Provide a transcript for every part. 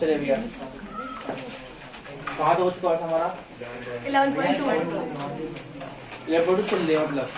चलिए भैया कहाँ पे हो चुका था हमारा 11.2 लेफ्ट चल रही मतलब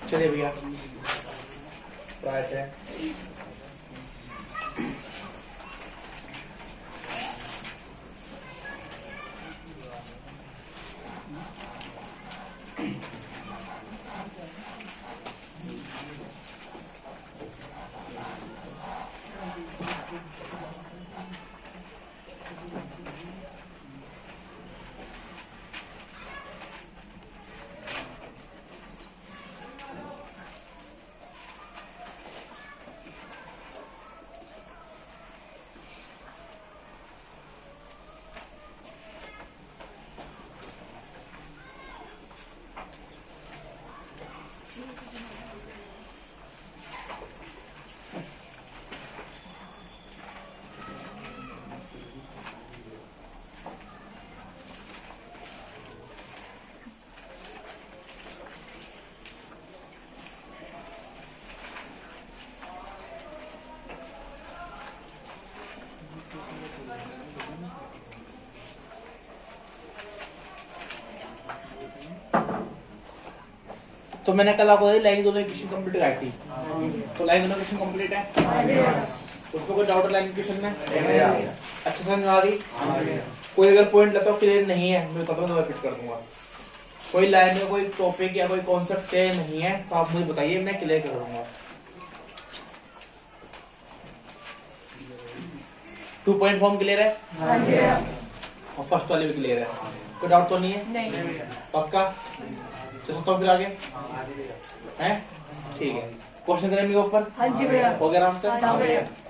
चलिए भैया बात है तो मैंने कल आपको लाइन दोनों क्वेश्चन कंप्लीट कराई थी तो लाइन दोनों क्वेश्चन कंप्लीट है उसमें कोई डाउट लाइन क्वेश्चन में अच्छा समझ में आ रही कोई अगर पॉइंट लगता क्लियर नहीं है मैं कब रिपीट कर दूंगा कोई लाइन में कोई टॉपिक या कोई कॉन्सेप्ट क्लियर नहीं है तो आप मुझे बताइए मैं क्लियर कर दूंगा 2 पॉइंट फॉर्म क्लियर है और फर्स्ट वाले भी क्लियर है कोई डाउट तो नहीं है पक्का चलो तो फिर आगे हैं ठीक है क्वेश्चन करेंगे ऊपर हो गया आराम से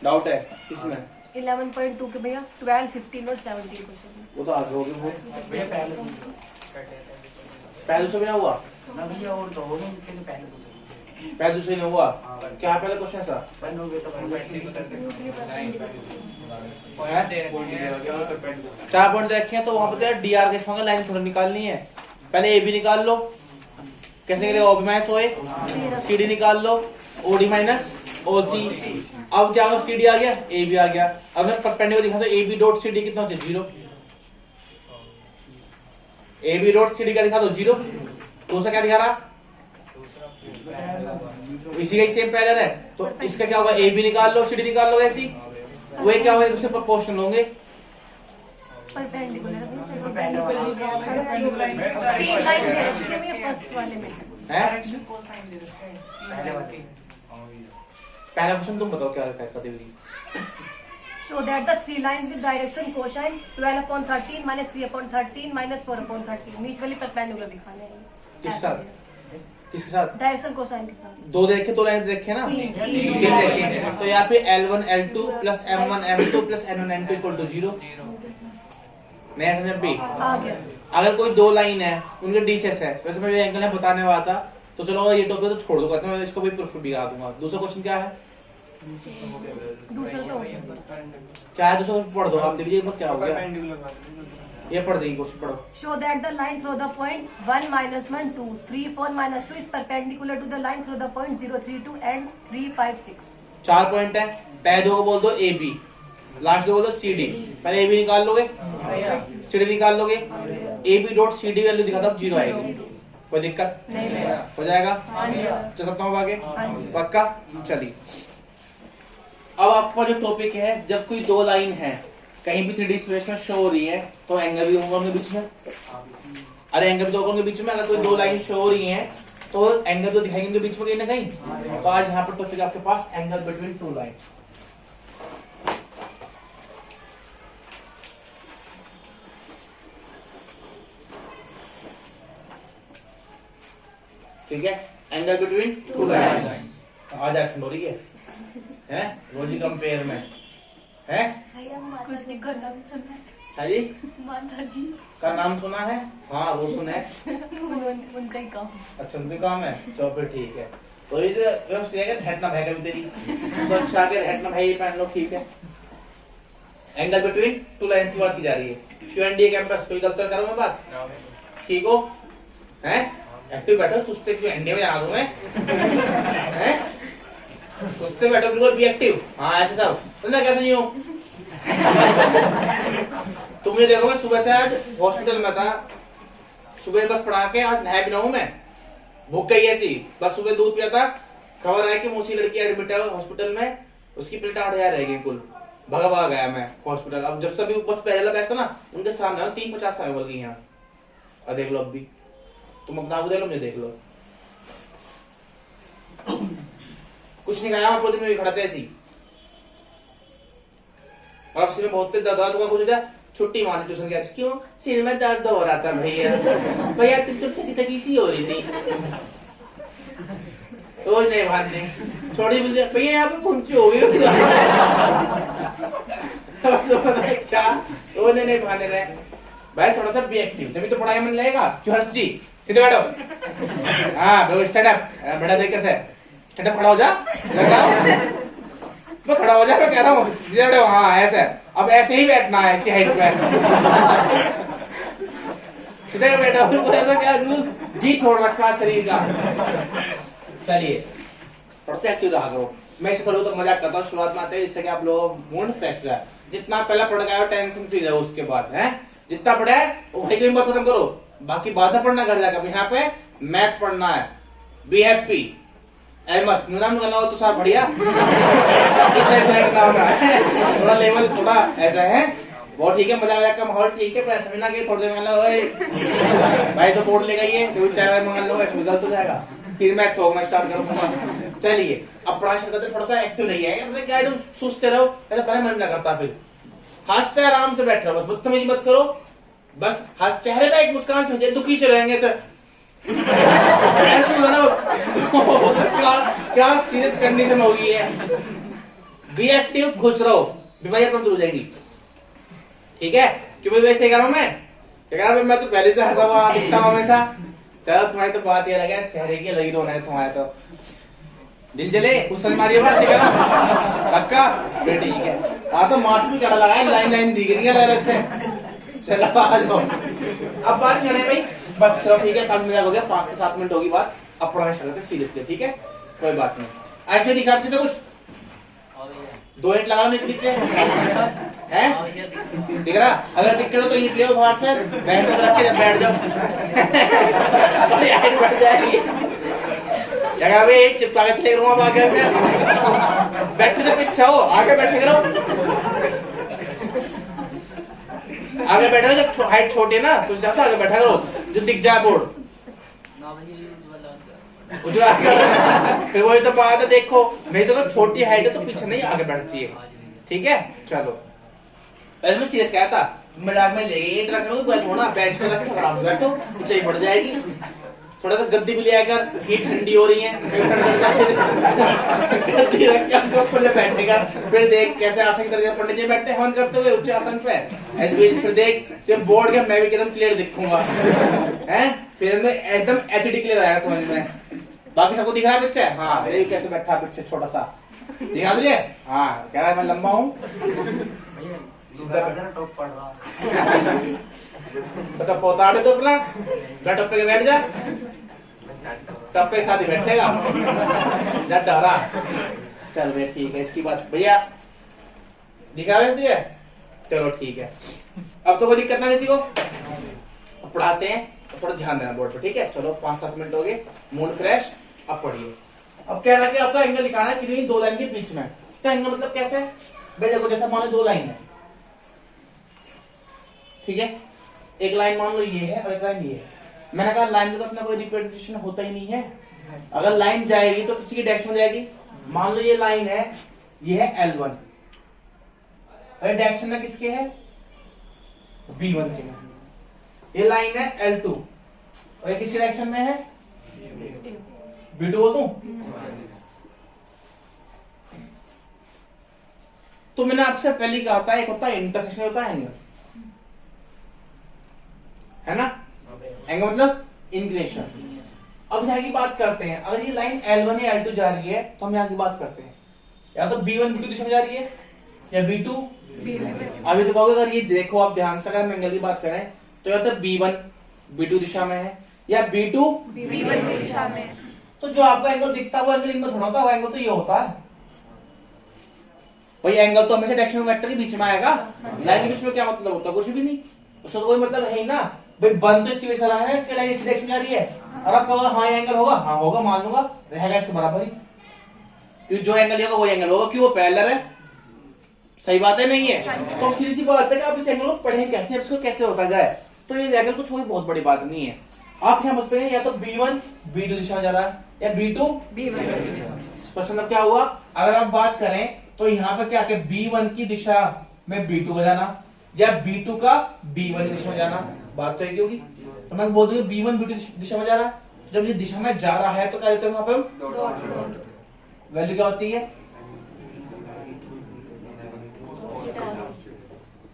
डाउट है किसमें 11.2 के भैया 12, 15 और 17 क्वेश्चन वो तो आगे हो गए वो पहले से भी ना हुआ पहले से नहीं हुआ क्या पहले क्वेश्चन था चार पॉइंट देखे हैं तो वहां पे डीआर के फंक्शन लाइन थोड़ा निकालनी है पहले ए बी निकाल लो कैसे करेगा ओबी माइनस ओए सीडी निकाल लो ओडी माइनस ओसी अब क्या होगा सीडी आ गया ए बी आ गया अब मैं परपेंडिकुलर दिखा तो ए बी डॉट सीडी कितना होता है 0 ए बी डॉट सीडी का दिखा दो 0 दूसरा क्या दिखा रहा इसी का ही सेम पैरेलल है तो इसका क्या होगा ए बी निकाल लो सीडी निकाल लो ऐसी वो क्या होगा उससे प्रोपोर्शनल होंगे पहला क्वेश्चन तुम बताओ क्या करते हुए So that the three lines with direction cosine 12/13 minus 3/13 minus 4/13 mutually perpendicular दिखाने हैं किसके साथ किसके साथ डायरेक्शन कोसाइन के साथ दो देखे दो लाइन देखे ना तीन देखे तो यहाँ पे L1 L2 plus M1 M2 plus N1 N2 equal to 0 मैं समझ भी अगर कोई दो लाइन है उनके डिसेस है वैसे मैं एंगल है बताने वाला था तो चलो ये टॉपिक तो छोड़ दूंगा तो मैं इसको भी प्रूफ दिखा दूंगा दूसरा क्वेश्चन क्या है दूसरा तो क्या है दूसरा पढ़ दो आप देखिए क्या हो गया ये पढ़ देगी क्वेश्चन पढ़ो show that the line through the point 1 minus 1 2 3 4 minus 2 is perpendicular to the line through the point 0 3 2 and 3 5 6 चार पॉइंट है पहले दो को बोल दो ए बी लास्ट दो बोल दो सी डी पहले ए बी निकाल लोगे सी डी निकाल लोगे A B dot C D value दिखा दो 0 आएगी कोई दिक्कत नहीं हो जाएगा तो सकता हूँ आगे पक्का चलिए अब आपका जो टॉपिक है जब कोई दो लाइन है कहीं भी 3D स्पेस में शो हो रही है तो एंगल भी होगा उनके बीच में अरे एंगल भी तो होगा उनके बीच में अगर कोई दो लाइन शो हो रही है तो एंगल तो दिखाएंगे उनके बीच में कहीं ना कहीं तो आज यहाँ पर टॉपिक आपके पास एंगल बिटवीन टू लाइन ठीक है एंगल बिटवीन टू लाइन आज एक्शन हो रही है है रोजी कंपेयर में है। कुछ नहीं करना भी सुनना है। हाँ जी, माता जी का नाम सुना है? हाँ वो सुना है। उनका ही काम। अच्छा उनके काम है, चलो फिर ठीक है। तो ये हेट ना भाई भी तेरी तो अच्छा के हेट ना भाई पहन लो, ठीक है। एंगल बिटवीन टू लाइंस की बात की जा रही है। क्यूएनडीए कैंपस कोई गलत करो मैं बात, ठीक हो? हैं एक्टिव बैठो, सुस्ते क्यूएनडीए में जाना तुम्हें हैं, सुस्ते बैठो बिल्कुल बी एक्टिव। हाँ ऐसे सब समझा कैसे नहीं हो? तुम ये देखो, मैं सुबह से आज हॉस्पिटल में था, सुबह बस पढ़ा के आज नहा भी ना हूं मैं, भूख गई ऐसी, बस सुबह दूध पिया था, खबर आई कि मौसी लड़की एडमिट है हॉस्पिटल में, उसकी प्लेट 8,000 रह गई कुल, भगा गया मैं हॉस्पिटल। अब जब सभी बस पहले बैठा ना उनके सामने 350 समय बोल गई यहाँ। अब देख लो, अब भी तुम अपना आप देख लो, मुझे देख लो, कुछ नहीं खाया पूरे दिन में खड़ा था ऐसी। और अब सिर बहुत दर्द हुआ, तुम्हें कुछ छुट्टी मानी ट्यूशन गया, क्यों? सिर में दर्द हो रहा था भैया। भैया तुम तो थकी थकी सी हो रही थी, रोज नहीं भानने छोड़ी मुझे भैया, यहाँ पे पुंची हो गई क्या? रोज नहीं भाने रहे भाई, थोड़ा सा बी एक्टिव, तभी तो पढ़ाई मन लगेगा। क्यों हर्ष जी, सीधे बैठो। हाँ स्टैंड अप, बैठा देख कैसे स्टैंड अप, खड़ा हो जा, मैं खड़ा हो जा, मैं कह रहा हूँ। हाँ ऐसे, अब ऐसे ही बैठना है, ऐसी हाइट पे सीधे बैठा हूँ, क्या जी छोड़ रखा शरीर का। चलिए थोड़ा सा एक्टिव रहा करो। मैं इसे थोड़ा तो मजाक करता हूँ शुरुआत में आते हैं, जिससे कि आप लोगों का मूड फ्रेश रहे। जितना पहला पढ़ गया टेंशन फ्री रहो, उसके बाद है जितना पढ़ा है वही कोई बात खत्म करो, बाकी बाद में पढ़ना घर जाकर। यहाँ पे मैथ पढ़ना है, बी हैप्पी आई मस्ट नाम करना हो तो सार बढ़िया थोड़ा लेवल थोड़ा ऐसा है, बहुत ठीक है, मजा मजाक का माहौल ठीक है, पर ऐसा ना कि थोड़ी देर में भाई तो कोट ले गई है, चाय मंगा लो, ऐसे गलत हो जाएगा। फिर मैं ठोकना स्टार्ट करूंगा। चलिए अब पढ़ाई शुरू करते, थोड़ा सा एक्टिव रहिए, क्या एकदम सुस्ते रहो, ऐसा पढ़ाई मन ना करता, फिर हंसते आराम से बैठ रहो, बस बदतमीजी मत करो, बस चेहरे पे एक मुस्कान से हो जाए, दुखी से रहेंगे सर क्या सीरियस कंडीशन हो गई है। बी एक्टिव, खुश रहो, बीमारियां कम दूर हो जाएंगी, ठीक है? क्यों वैसे कह रहा हूं मैं तो पहले से हंसा हुआ दिखता हूं हमेशा। चलो तुम्हारी तो बात ये लगे, चेहरे की लगी रोना है तुम्हारे, तो दिल जले गुस्सा मारिए बात, ठीक है ना पक्का? ठीक है। हाँ तो मास्क भी चढ़ा लगाए, लाइन लाइन दिख रही है अलग से। चलो आ जाओ, अब बात करें भाई, बस चलो ठीक है, काम मजाक हो गया, 5 से 7 मिनट होगी बात, अब पढ़ाई शुरू करते सीरियसली, ठीक है? कोई बात नहीं। आज में दिखा आपसे कुछ 2 ईंट लगा नीचे नीचे है, दिख रहा? अगर दिक्कत हो तो ईंट ले बाहर से, बेंच पर रख के जब बैठ जाओ थोड़ी हाइट बढ़ जाएगी। जगह में एक चिपका के चले रूम आगे बैठे तो पीछे हो, आगे बैठे करो, आगे बैठा जब हाइट छोटी है ना तो ज्यादा आगे बैठा करो, जो दिख जाए बोर्ड उजला फिर वही तो बात है, देखो नहीं तो अगर छोटी हाइट है तो पीछे नहीं आगे बैठ चाहिए, ठीक है? चलो पहले मैं सीरियस कहा था, मजाक में ले गई, रख लो बेंच पे रख के खराब बैठो, ऊंचाई बढ़ जाएगी। थोड़ा सा गद्दी भी लिया कर, ये ठंडी हो रही है गद्दी रख के उसके ऊपर से बैठेगा, फिर देख कैसे आसन की तरह पंडित जी बैठते हवन करते हुए उच्च आसन पे, ऐसे फिर देख जब बोर्ड के मैं भी एकदम क्लियर दिखूंगा, हैं? फिर मैं एकदम एचडी क्लियर आएगा समझ में। बाकी सबको दिख रहा है पीछे? हाँ मेरे कैसे बैठा पीछे छोटा सा दिखा तुझे? हाँ कह रहा है मैं लंबा हूँ, तो पोताड़े तो अपना टप्पे के बैठ जा, टप्पे के साथ ही बैठेगा डरा। चल भाई ठीक है, इसकी बात भैया दिखा तुझे, चलो ठीक है। अब तो कोई दिक्कत ना किसी को, पढ़ाते हैं तो थोड़ा ध्यान देना बोर्ड पर, ठीक है? चलो 5-7 मिनट हो गए, मूड फ्रेश, अब पढ़िए। अब कह रहा है कि आपका एंगल दिखाना है कि 2 लाइन के बीच में, तो एंगल मतलब कैसे भाई? देखो जैसा मान लो 2 लाइन है, ठीक है? एक लाइन मान लो ये है और एक लाइन ये है। मैंने कहा लाइन में तो अपना कोई रिप्रेजेंटेशन होता ही नहीं है, अगर लाइन जाएगी तो किसी की डायरेक्शन में जाएगी। मान लो ये लाइन है, ये है L1, और डायरेक्शन में किसके है? B1 के में। ये लाइन है L2 और ये किसी डायरेक्शन में है? B2 बोल दूं? तो मैंने आपसे पहले ही कहा था, एक होता है इंटरसेक्शन, होता है एंगल, है ना। एंगल मतलब इंक्लिनेशन। अब यहाँ की बात करते हैं, अगर ये लाइन L1 या L2 जा रही है तो हम यहाँ की बात करते हैं, या तो B1 B2 दिशा में जा रही है या B2 अभी तो कहोगे, अगर ये देखो आप ध्यान से, अगर हम एंगल की बात करें तो या तो B1 B2 दिशा में है या B2 B1 दिशा में। तो जो आपको एंगल दिखता है वो एंगल इनमें थोड़ा होता है, वो एंगल तो ये होता है भाई। एंगल तो हमेशा डायरेक्शन वेक्टर के बीच में आएगा, लाइन के बीच में क्या मतलब होता है, कुछ भी नहीं, उसका तो कोई मतलब है ही ना भाई। बन तो इसी वजह से रहा है कि लाइन इसी डायरेक्शन में जा रही है, और आप कहोगे हाँ ये एंगल होगा, हाँ होगा, मान लूंगा, रहेगा इसके बराबर ही, क्योंकि जो एंगल होगा वो एंगल होगा, क्यों, वो पैरेलल है। सही बात है, नहीं है? तो अब सीधी सी बात है कि आप इस एंगल को पढ़ें कैसे, अब इसको कैसे होता जाए। तो ये एंगल कुछ कोई बहुत बड़ी बात नहीं है। आप यहाँ समझते हैं या तो B1 B2 दिशा में जा रहा है या B2 B1। प्रश्न मतलब क्या हुआ, अगर आप बात करें तो यहाँ पे क्या B1 की दिशा में B2 को जाना या B2 का B1 की दिशा में जाना, बात तो एक होगी। तो मैं बोल दूंगा B1 B2 दिशा में जा रहा है, जब ये दिशा में जा रहा है तो क्या लेते हैं वहां पे, वैल्यू क्या होती है,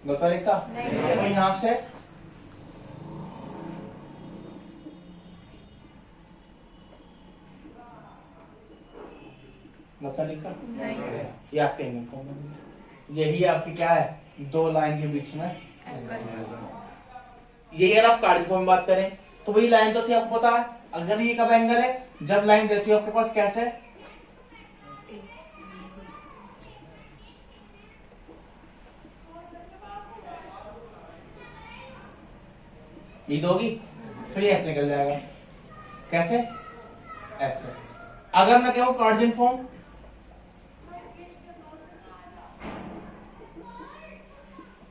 बता लिखा। और यहां से बता लिखा, ये आपके एंगल फॉर्म, यही आपकी क्या है, दो लाइन के बीच में यही। अगर आप कार्डियल फॉर्म में बात करें तो वही लाइन तो थी, आपको पता है। अगर ये कब एंगल है, जब लाइन रहती है आपके पास कैसे, ये तो होगी, फिर ये ऐसे निकल जाएगा, कैसे, ऐसे। अगर मैं कहूं कार्डियल फॉर्म,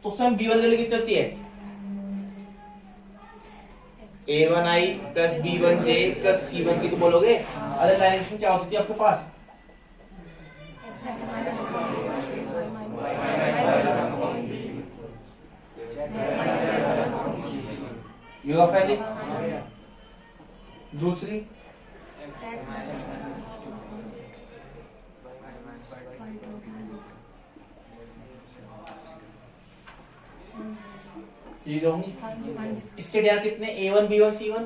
तो उसमें B1 की वैल्यू कितनी होती है, A1I plus B1J plus C1 की तो बोलोगे। अरे लाइन क्या होती थी आपके पास, योगा पहले, दूसरी ये होंगी। इसके डेयर कितने, A1 B1 C1,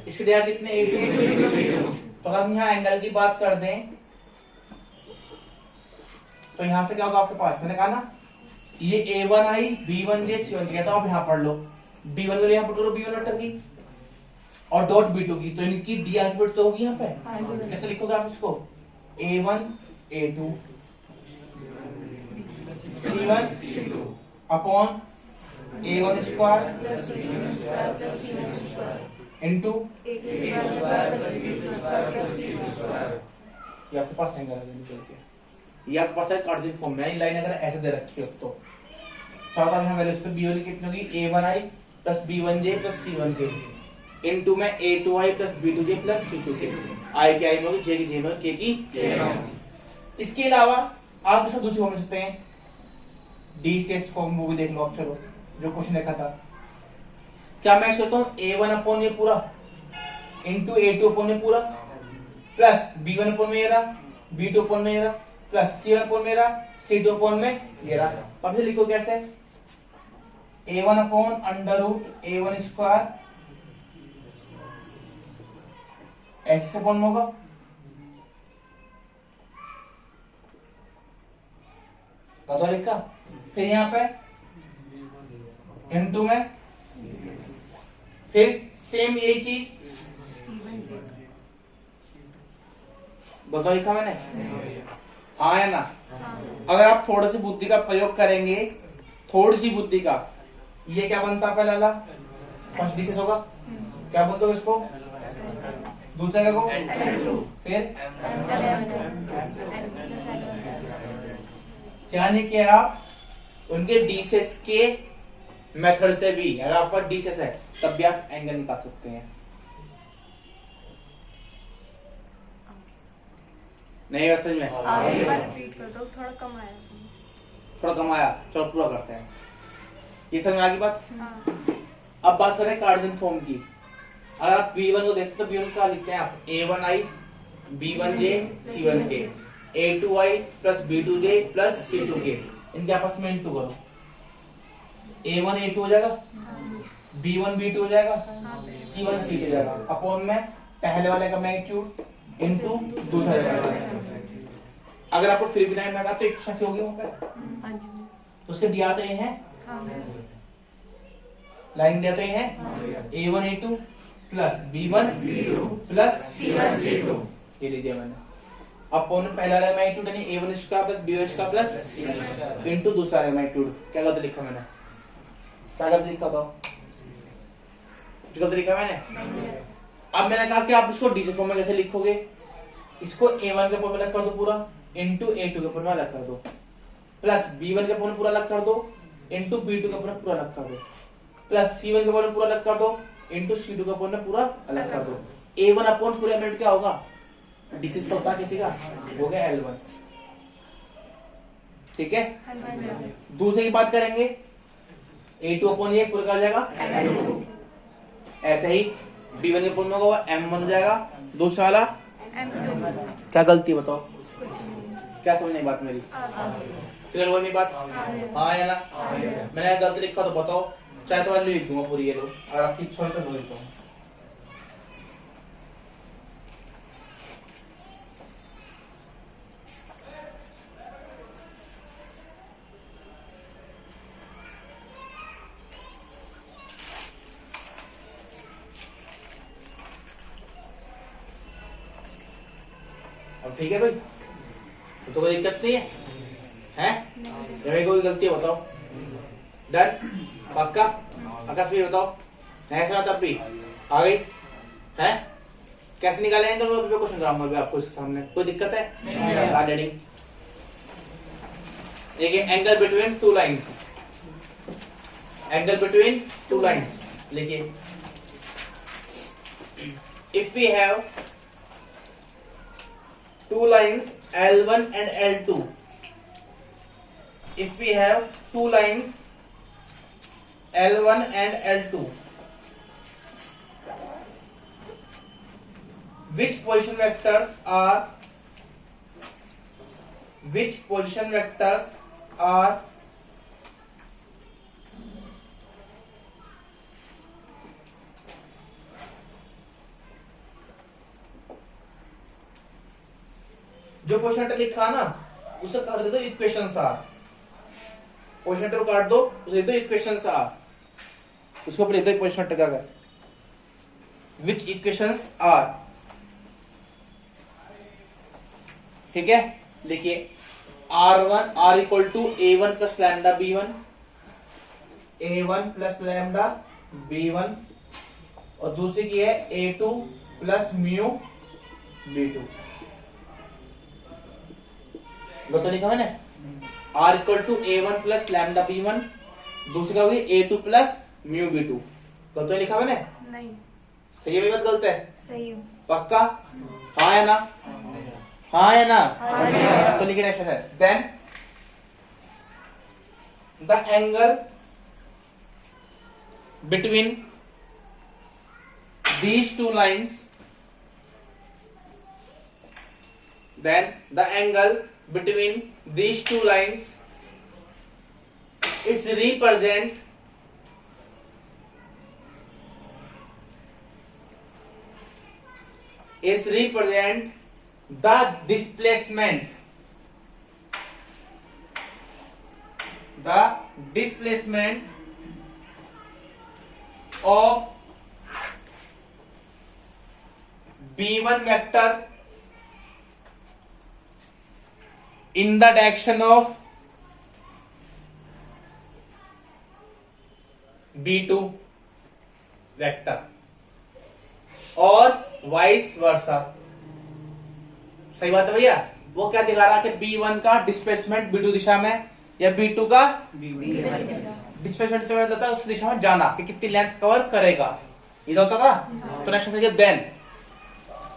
इसके डेयर कितने A2 B2। तो अगर हम यहाँ एंगल की बात कर दें तो यहां से क्या होगा आपके पास, मैंने कहा ना ये A1I B1J C1 की, तो आप यहाँ पढ़ लो B1 को यहाँ पढ़ लो B1 वेक्टर की और डॉट B2 की, तो इनकी डी आर्ग्यूमेंट तो होगी यहाँ पे। कैसे लिखोगे आप इसको, A1 A2 C1 upon A1 square into, ये आपके पास एंगल है, ये आपके पास है कार्टेशियन फॉर्म में। लाइन अगर ऐसे दे रखी हो तो चौथा में वैल्यू, इस पे B1 कितनी होगी, A1I plus B1J plus C1J into में A2I plus B2J plus C2J, I की I में होगी, J की J में, K की K। इसके अलावा आप इसका दूसरी फॉर्म ले सकते हैं, DCS फॉर्म, वो भी देख लो आप, चलो जो क्वेश्चन देखा था। क्या मैं सोचता हूँ A1 अपॉन ये पूरा इंटू A2 अपॉन ये पूरा प्लस B1 अपॉन में ये रहा, B2 अपॉन में ये रहा, प्लस C1 अपॉन में रहा, C2 अपॉन में ये रहा। अब से लिखो कैसे, A1 upon under root A1 square ऐसे अपॉन में होगा, पता लिखा। फिर यहाँ पे इंटू में, फिर सेम यही चीज बताओ, लिखा मैंने, हाँ है ना। अगर आप थोड़ा सी बुद्धि का प्रयोग करेंगे, थोड़ी सी बुद्धि का, ये क्या बनता है पहला वाला, फर्स्ट डिसेस होगा, क्या बोलते हो इसको, दूसरे का को, फिर यानी कि आप उनके डिसेस के मेथड से भी, अगर आपका डिसेस है तब भी आप एंगल निकाल सकते हैं। नहीं बस समझ में, थोड़ा कम आया समझ। थोड़ा कम आया, चलो पूरा करते हैं, ये समझ में आ गई बात। अब बात करें कार्टेशियन फॉर्म की। अगर आप B1 को देखते तो B1 का लिखते हैं आप A1I B1J C1K, A2i plus B2j plus C2k, इनके आपस में इंटू करो, A1 A2 हो जाएगा, B1 B2 हो जाएगा, C1 C2 हो जाएगा, अपॉन में पहले वाले का मैग्नीट्यूड इंटू दूसरे वाले का मैग्नीट्यूड। अगर आपको फिर भी टाइम लगा तो इक्वेशन से होगी वहां पर, हाँ जी। तो उसके दिया तो ये है, हाँ लाइन दिया तो ये है, A1 A2 plus B1 B2 plus C1 C2, ये ले दिया मैंने। अपॉन पहला वाला मैग्नीट्यूड यानी A1 square plus B1 square plus into दूसरा वाला मैग्नीट्यूड। क्या गलत लिखा मैंने? क्या गलत लिखा था? गलत लिखा मैंने? अब मैंने कहा कि आप इसको डीसी फॉर्म में कैसे लिखोगे, इसको A1 के फॉर्म में अलग कर दो पूरा, इंटू A2 के फॉर्म में अलग कर दो, प्लस B1 के फॉर्म में पूरा अलग कर दो, इंटू B2 के फॉर्म में पूरा अलग कर दो, प्लस C1 के फॉर्म में पूरा अलग कर दो, इंटू C2 के फॉर्म में पूरा अलग कर दो। A1 अपॉन पूरे एलिमेंट क्या होगा? डिसिस तो होता किसी का, हो गया L1। ठीक है, दूसरे की बात करेंगे, A2 अपॉन ये पूरा क्या हो जाएगा? ऐसे ही B1 के फॉर्म में होगा M1 हो जाएगा, दूसरा वाला क्या गलती बताओ? क्या समझ नहीं बात मेरी? क्लियर हुआ मेरी बात? हाँ या ना? मैंने गलत लिखा तो बताओ, चाहे तो लिख दूंगा पूरी ये लो, अगर आपकी इच्छा हो तो बोल देता हूँ। अब ठीक है भाई, तो कोई दिक्कत नहीं है, हैं? जब कोई गलती है बताओ, डन पक्का? आकाश भी बताओ, नहीं सुना तब भी आ गई है? कैसे निकालेंगे क्वेश्चन कराऊंगा अभी आपको इसके सामने, कोई दिक्कत है? रेडी, देखिए angle between two lines, angle between two lines लिखिए, if we have two lines L1 and L2, if we have two lines L1 and L2, which position vectors are जो क्वेश्चन लिखा ना उसे काट दे दो इक्वेशंस आर, क्वेश्चन को काट दो उसे दे दो इक्वेशंस आर, उसको पर दे दो क्वेश्चन का विच इक्वेशंस आर। ठीक है, लिखिए R1 R equal to A1 plus lambda B1, A1 plus lambda B1, और दूसरी की है A2 प्लस म्यू B2। तो लिखा मैंने R equal to A1 plus lambda B1, दूसरी का हुई A2 प्लस म्यू B2। गलत लिखा मैंने? नहीं। सही है, बात गलत है? सही है। पक्का? हाँ या ना? हाँ या ना? तो लिखिए नेक्स्ट है, then the angle between these two lines, then the angle between these two lines is represent the displacement of B1 vector in the direction of B2 vector और वाइस वर्सा। सही बात है भैया? वो क्या दिखा रहा है कि B1 का डिस्प्लेसमेंट B2 दिशा में या B2 का डिस्प्लेसमेंट से मतलब उस दिशा में जाना कि कितनी लेंथ कवर करेगा, ये होता था। तो नेक्स्ट है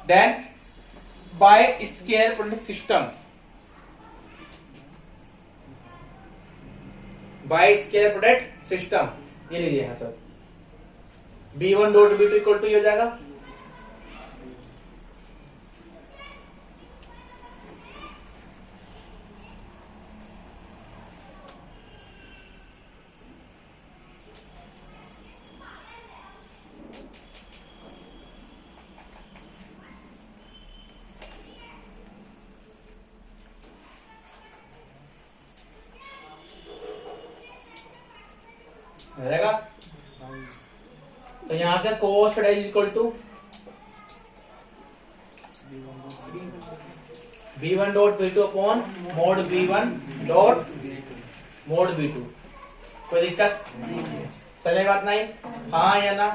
then by scalar product system, by scalar product system ये लीजिए यहां sir, B1 dot B2 equal to ये हो जाएगा हो जाएगा। तो यहां से cos theta is equal to V1 dot V2 upon mod V1 dot mod V2। कोई दिक्कत? समझ बात नहीं? हाँ या ना?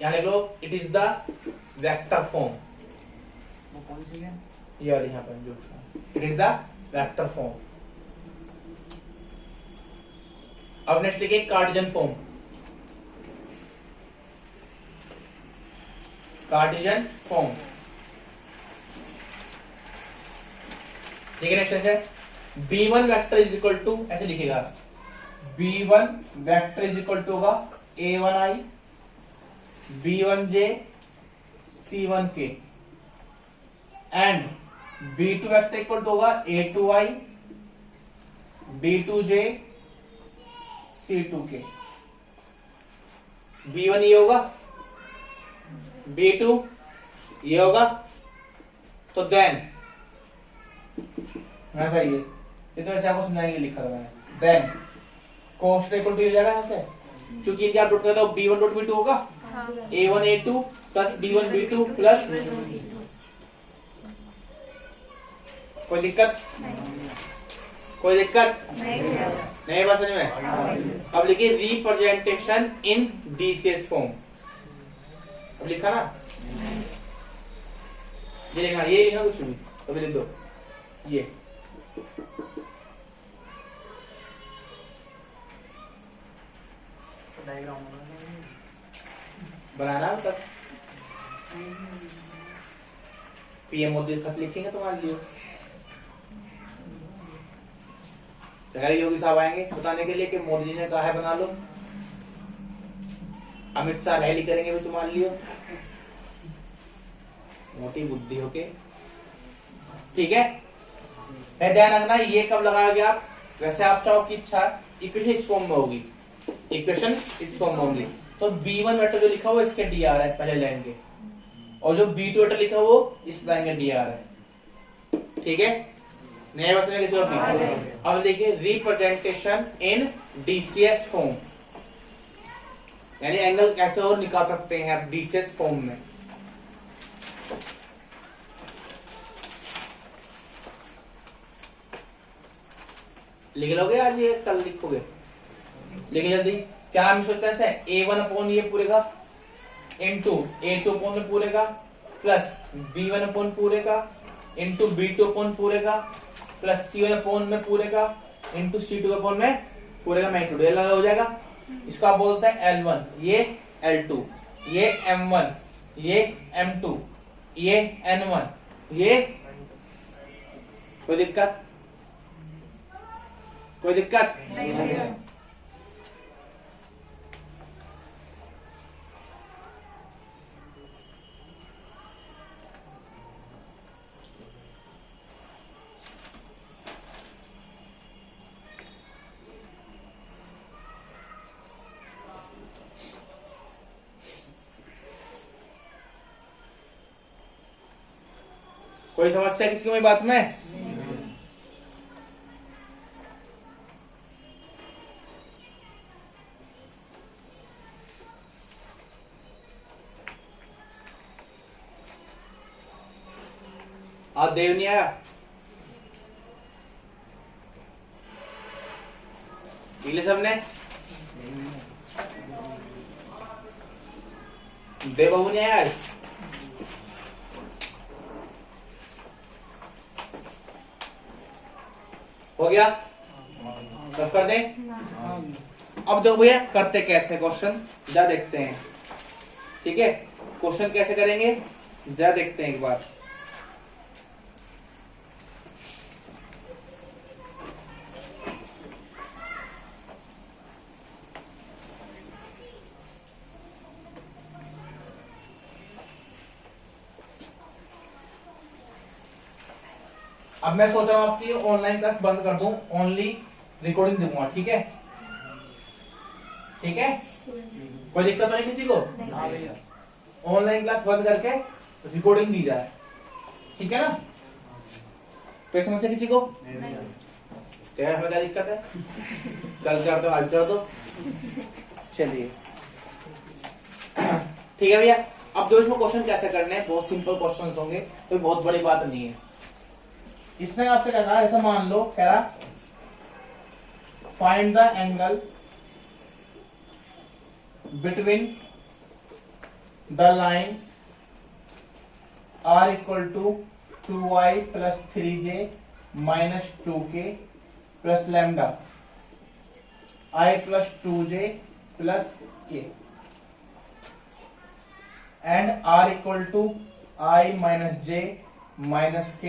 यहाँ लिख लो, it is the vector form. ये वाली यहाँ पर जो it is the vector form. अब नेक्स्ट लिखे कार्टेशियन फॉर्म। कार्टेशियन फॉर्म ठीक है। नेक्स्ट है B1 vector is equal to, ऐसे लिखेगा B1 vector is equal to होगा A1I B1J C1K and B2 vector equal to होगा A2I B2J C2K। B1 ये होगा, B2 ये होगा, तो देन ऐसा ये तो ऐसे आपको समझाएंगे, लिखा था मैंने। देन कॉस्ट इक्वल टू हो जाएगा यहाँ से, क्योंकि इनके आप डॉट करते हो B1 डॉट B2 होगा A1 A2 plus B1 B2 plus. कोई दिक्कत? कोई दिक्कत नहीं? बात समझ में? अब लिखिए रिप्रेजेंटेशन इन DCS फॉर्म। अब लिखा ना, ये लिखना, ये लिखना कुछ भी तो लिख दो ये। बनाना मतलब पीएम मोदी खत लिखेंगे तुम्हारे लिए। अगर योगी साहब आएंगे बताने के लिए कि मोदी जी ने कहा है बना लो, अमित शाह रैली करेंगे भी तुम्हारे लिए, मोटी बुद्धि होके। ठीक है, ध्यान रखना ये कब लगाया गया। वैसे आप चाहो की इच्छा इक्वेशन इस फॉर्म में होगी, इक्वेशन इस फॉर्म में होगी, तो B1 वेक्टर जो लिखा हुआ इसके DR है पहले लाइन के, और जो B2 वेक्टर लिखा वो इस लाइन का DR है। ठीक है, नया बस किसी और। अब देखिए रिप्रेजेंटेशन इन DCS फॉर्म, यानी एंगल कैसे और निकाल सकते हैं आप DCS फॉर्म में। लिख लोगे आज ये कल लिखोगे? लिखिए जल्दी। क्या हम सोचते हैं A1 अपॉन ये पूरे का इंटू A2 अपॉन में पूरे का प्लस B1 अपॉन पूरे का इंटू B2 अपॉन पूरे का प्लस C1 अपॉन में पूरे का इंटू C2 अपॉन में पूरे का मैग्नीट्यूड। ये हो जाएगा, इसको आप बोलते हैं L1, ये L2, ये M1, ये M2, ये N1, ये। कोई दिक्कत? कोई दिक्कत नहीं? कोई समस्या किसी को मेरी बात में? आज देव नहीं आया? पीले सबने? देव बाबू नहीं आया? हो गया? सब कर दें? अब देखो भैया करते कैसे क्वेश्चन, जरा देखते हैं। ठीक है, क्वेश्चन कैसे करेंगे जरा देखते हैं एक बार। अब मैं सोच रहा हूं आपकी ऑनलाइन क्लास बंद कर दूं, ओनली रिकॉर्डिंग दूंगा। ठीक है? ठीक है, कोई दिक्कत तो नहीं किसी को? ऑनलाइन क्लास बंद करके रिकॉर्डिंग दी जाए। ठीक है ना? कोई समस्या किसी को? क्या हमें क्या दिक्कत है? कल कर दो, आज कर दो। चलिए ठीक है भैया। अब जो इसमें क्वेश्चन कैसे करने हैं, बहुत सिंपल क्वेश्चन होंगे, कोई बहुत बड़ी बात नहीं है। इसने आपसे कहा, ऐसा मान लो, कह रहा find the angle between the line r equal to 2y plus 3j minus 2k plus lambda i plus 2j plus k and r equal to i minus j minus k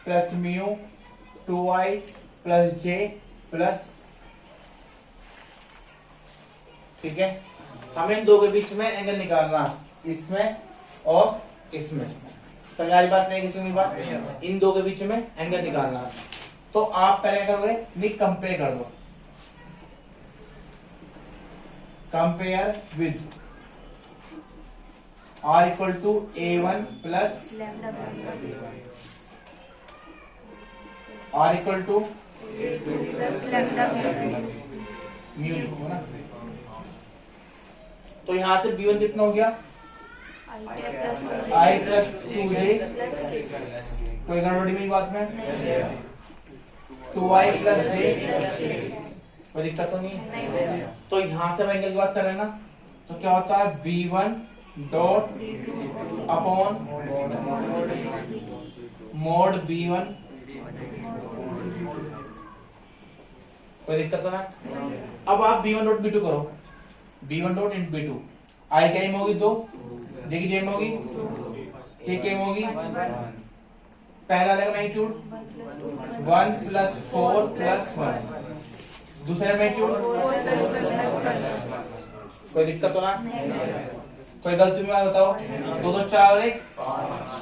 plus mu 2i plus j plus. ठीक है, हमें इन दो के बीच में angle निकालना, इसमें और इसमें। समझ आ रही बात नहीं? किसी की बात? इन दो के बीच में एंगल निकालना। तो आप पहले करोगे, नहीं कंपेयर कर दो, compare with r equal to a1 plus r equal to mu ना। तो यहां से b1 कितना हो गया? i plus 2j। कोई गड़बड़ी मेरी बात में? 2i plus j। कोई दिक्कत तो नहीं? तो यहां से एंगल की बात करें ना, तो क्या होता है? b1 dot upon mode b1। कोई दिक्कत तो है? अब आप b1 डॉट b2 करो, b1 डॉट इंटू b2। आई क्या होगी? 2, जे की जेम होगी, के केम होगी। पहला लगेगा मैग्नीट्यूड 1 प्लस 4 प्लस 1, दूसरा मैग्नीट्यूड। कोई दिक्कत तो ना? कोई गलती में बताओ? 2 2 4 और 1।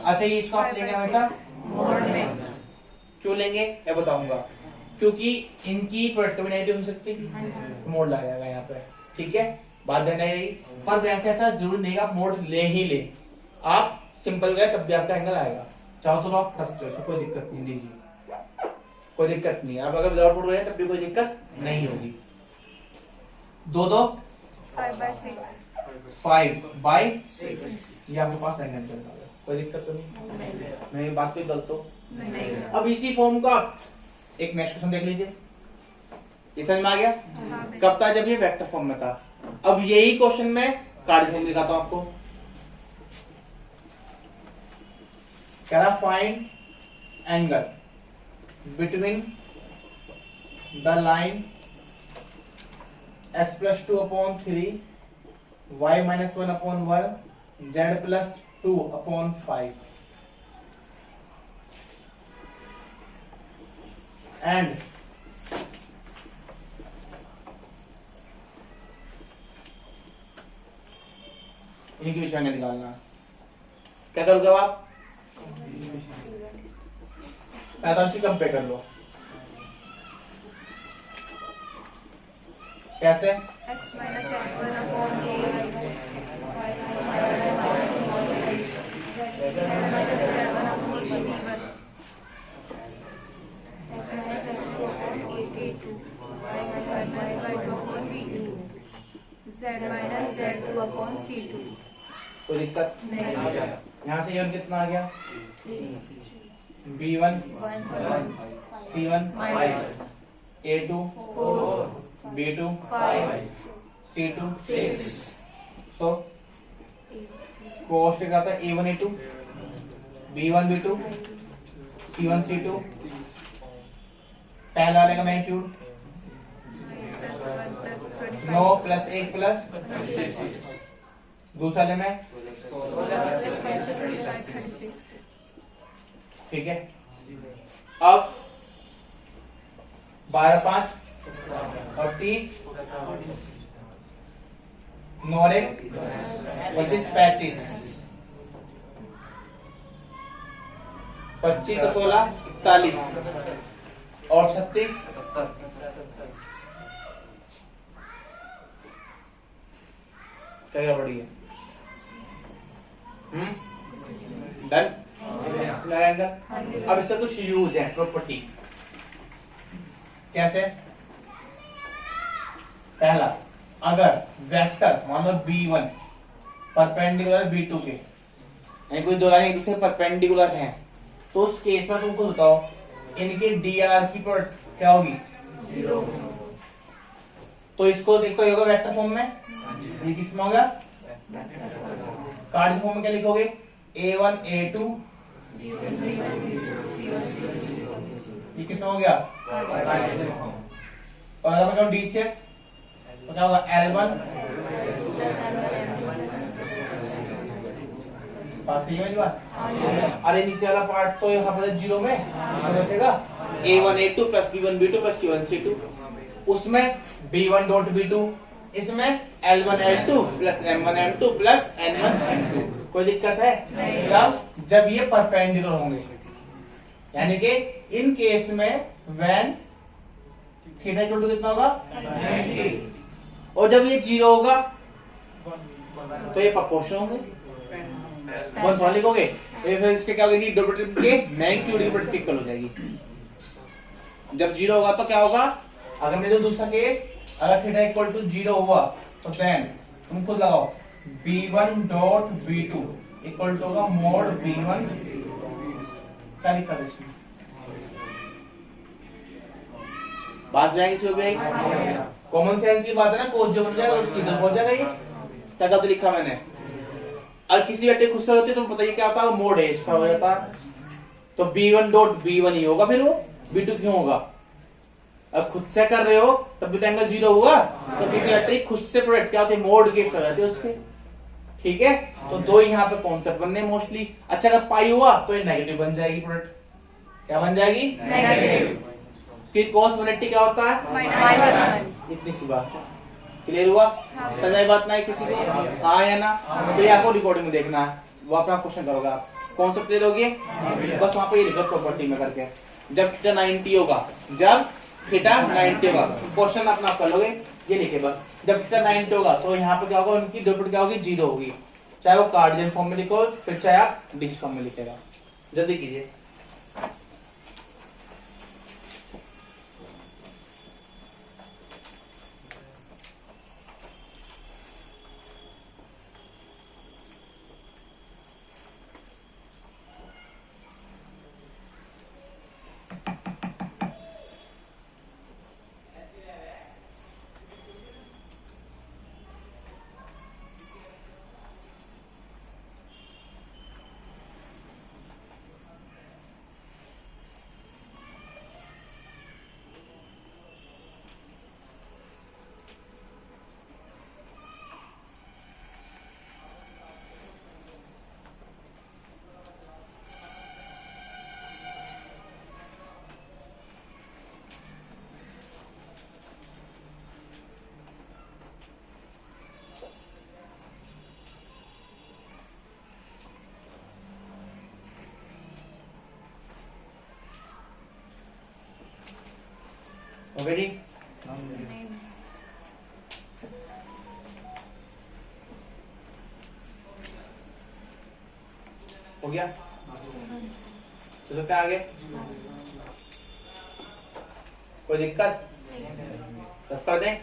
अच्छा, ये इसको आप लेंगे हमेशा मोड में। क्यों लेंगे ये बताऊंगा। क्योंकि इनकी प्रोडक्ट भी नेगेटिव हो सकती, मोड लग जाएगा यहाँ पे। ठीक है, बात ध्यान नहीं रही। पर वैसे ऐसा जरूर नहीं आप मोड ले ही ले, आप सिंपल गए तब भी आपका एंगल आएगा। चाहो तो आप फंसते हो, कोई दिक्कत नहीं, लीजिए, कोई दिक्कत नहीं। आप अगर विदाउट मोड गए तब भी कोई दिक्कत नहीं होगी। 2 2 5/6 ये आपके पास एंगल चल रहा है, कोई दिक्कत तो नहीं? बात कोई गलत हो? अब इसी फॉर्म को आप एक नेक्स्ट क्वेश्चन देख लीजिए। ये समझ में आ गया? कब था? जब ये वेक्टर फॉर्म में था। अब यही क्वेश्चन में कार्डिनल दिखाता हूं आपको। कह रहा find angle between the line x plus 2 upon 3 y minus 1 upon 1 z plus 2 upon 5 and इनके बीच में निकालना। क्या करोगे आप? 45 कंपेयर कर लो। कैसे? x minus x1 upon C2। कोई दिक्कत नहीं। यहाँ से ये कितना आ गया? B1 C1 A2 B2 C2 सो कोष्ट का था A1 A2 B1 B2 C1 C2। पहला वाले का मैग्नीट्यूड 9 प्लस 1 प्लस, दूसरा वाले में 36। ठीक है। अब 12 5 और 30 9 और 1 25 35 25 और 16 41 और 36 क्या बढ़ी है? डन। अब इसका कुछ यूज है, प्रॉपर्टी। कैसे? पहला, अगर वेक्टर मान लो B1 परपेंडिकुलर B2 के, यानी कोई दो लाइन एक दूसरे परपेंडिकुलर हैं, तो उस केस में तुमको बताओ इनके DR की प्रोडक्ट क्या होगी? 0। तो इसको एक तो ये होगा वेक्टर फॉर्म में, ये किसमें होगा? कार्ड फॉर्म में क्या लिखोगे? A1 A2, ये किसमें हो गया? और अगर मैं कहूँ DCS तो क्या होगा? L1 पास सही है बात? अरे नीचे वाला पार्ट तो यहाँ पर 0 में तो बचेगा A1 A2 plus B1 B2 plus C1 C2, उसमें B1 डॉट B2, इसमें L1 L2 plus M1 M2 plus N1 N2। कोई दिक्कत है? तब जब ये परपेंडिकुलर होंगे, यानी कि इन केस में व्हेन थीटा इक्वल टू कितना होगा? 90, और जब ये 0 होगा तो ये प्रोपोर्शनल होंगे। वन थोड़ा लिखोगे तो फिर इसके क्या होगी? डेरिवेटिव के मैग्नीट्यूड की प्रोडक्ट इक्वल हो जाएगी। जब 0 होगा तो क्या होगा? अगर मैं तो दूसरा केस, अगर थीटा इक्वल टू 0 हुआ तो देन तुम खुद लगाओ B1 dot B2 equal to होगा मोड B1। क्या लिखा इसमें? बात जाएंगे इसको भी कॉमन सेंस की बात है ना, कोच जो बन जाएगा उसकी इधर पहुंच जाएगा। ये क्या गलत लिखा मैंने? और किसी वेक्टर खुद से होती है तो बताइए क्या होता है? मोड है इसका हो जाता है, तो B1 डॉट B1 ही होगा, फिर वो B2 क्यों होगा? अब खुद से कर रहे हो तब भी तो एंगल 0 हुआ, तो किसी वेक्टर की खुद से प्रोडक्ट क्या होती है? मोड केस कर जाती है उसके। ठीक है, तो दो यहाँ पे कॉन्सेप्ट बनने मोस्टली। अच्छा अगर पाई हुआ तो ये नेगेटिव बन जाएगी प्रोडक्ट। क्या बन जाएगी? नेगेटिव। क्योंकि cos 180 क्या होता है? इतनी सी बात है। क्लियर हुआ? समझ बात नहीं किसी को? हाँ या ना? तो ये आपको रिकॉर्डिंग में देखना है, वो अपना क्वेश्चन करोगे आप। कॉन्सेप्ट क्लियर होगी? बस वहां पे ये लिखो प्रॉपर्टी में करके, जब थीटा 90 होगा, जब थीटा 90 होगा, क्वेश्चन अपना कर लोगे, ये लिखे बस। जब थीटा 90 होगा तो यहाँ पे क्या होगा? उनकी डेरिवेटिव क्या होगी? 0 होगी, चाहे वो कार्डियन फॉर्म में लिखो फिर चाहे आप डीसी फॉर्म में लिखेगा। जल्दी कीजिए। रेडी? हो गया? तो सकते हैं आगे? कोई दिक्कत? रफ कर दें?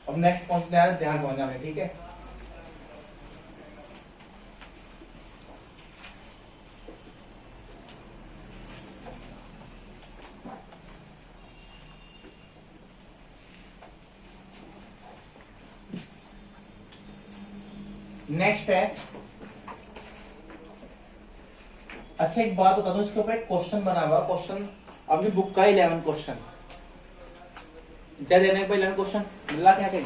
अब नेक्स्ट पहुंचने आया, ध्यान समझना है, ठीक है? नेक्स्ट है, अच्छा एक बात बता दो, इसके ऊपर एक क्वेश्चन बना हुआ, क्वेश्चन अभी बुक का 11 क्वेश्चन क्या देने को 11 क्वेश्चन मिला क्या कहीं?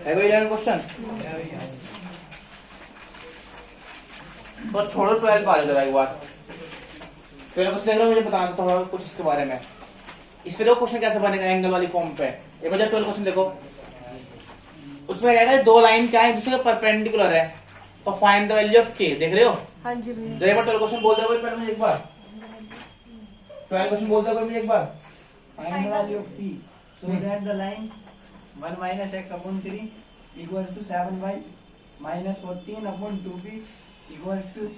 है कोई 11 क्वेश्चन? तो छोड़ो 12 पा जरा एक बार। 12 क्वेश्चन देख रहे हो, मुझे बताना थोड़ा कुछ इसके बारे में। इस पे देखो क्वेश्चन कैसे बनेगा एंगल वाली फॉर्म पे। एक बार 12 क्वेश्चन देखो, उसमें क्या है? दो लाइन क्या है दूसरे परपेंडिकुलर है, तो फाइंड द वैल्यू ऑफ के। देख रहे हो? हाँ जी भैया। एक बार 12 क्वेश्चन बोल दो पहले मुझे एक बार। 12 क्वेश्चन बोल दो मुझे एक बार। Find the value of p so that the line 1 minus x upon 3 equals to 7y minus 14 upon 2b equals to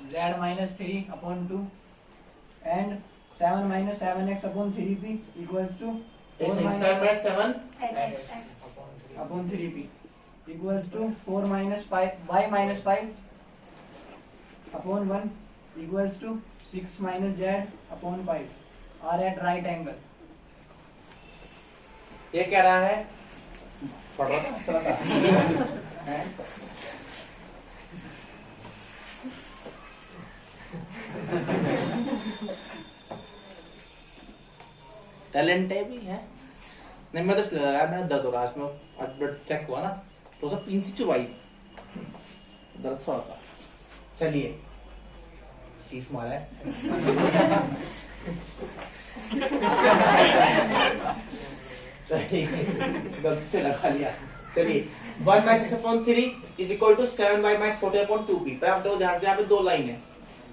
z minus 3 upon 2 and 7 minus 7x upon 3b equals to 4 minus 7 X. upon 3b equals to 4 minus 5 y minus 5 upon 1 equals to 6 minus z upon 5 are at right angle. ये कह रहा है पढ़ रहा था talent है भी है नहीं मैं तो लगा मैं दर्द हो रहा है इसमें ब्लड चेक हुआ ना तो सब पिन से चुबाई दर्द सा होता चलिए चीज मारा है चलिए गलती से लगा लिया चलिए 1 minus 6/3 is equal to 7y minus 40/2b पर आप देखो ध्यान से यहाँ पे दो लाइन है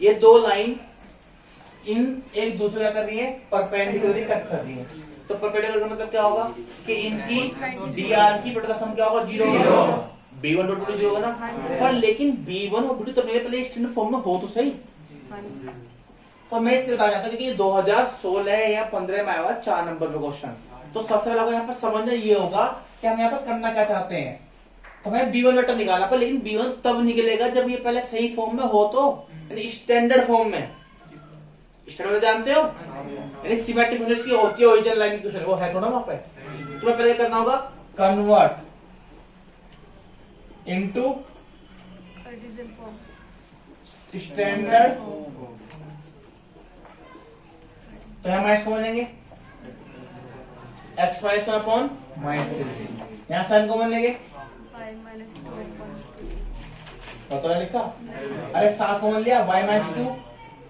ये दो लाइन इन एक दूसरे क्या कर रही है परपेंडिकुलरली कट कर रही है तो परपेंडिकुलर का मतलब क्या होगा कि इनकी dr की प्रोडक्ट का सम क्या होगा 0 होगा b1 डॉट b2 0 होगा ना पर लेकिन b1 और b2 तो मेरे पहले स्टैंडर्ड फॉर्म में हो तो सही तो मैं इसलिए बताया जाता कि 2016 या 15 में आया हुआ 4 नंबर में क्वेश्चन तो सबसे पहले यहाँ पर समझना ये होगा कि हम यहाँ पर करना क्या चाहते हैं तो हमें b1 वेक्टर निकालना पर लेकिन b1 तब निकलेगा जब ये पहले सही फॉर्म में हो तो यानी स्टैंडर्ड फॉर्म में स्टैंडर्ड जानते हो यानी सिमेट्रिक फॉर्म की होती है ओरिजिनल लाइन की वो है थोड़ा वहां पे तुम्हें पहले करना होगा कन्वर्ट इनटू स्टैंडर्ड तो हम इसको बोलेंगे एक्स वाई अपॉन माइनस यहाँ साइन कॉमन लेंगे तो लिखा अरे 7 कॉमन लिया y माइनस 2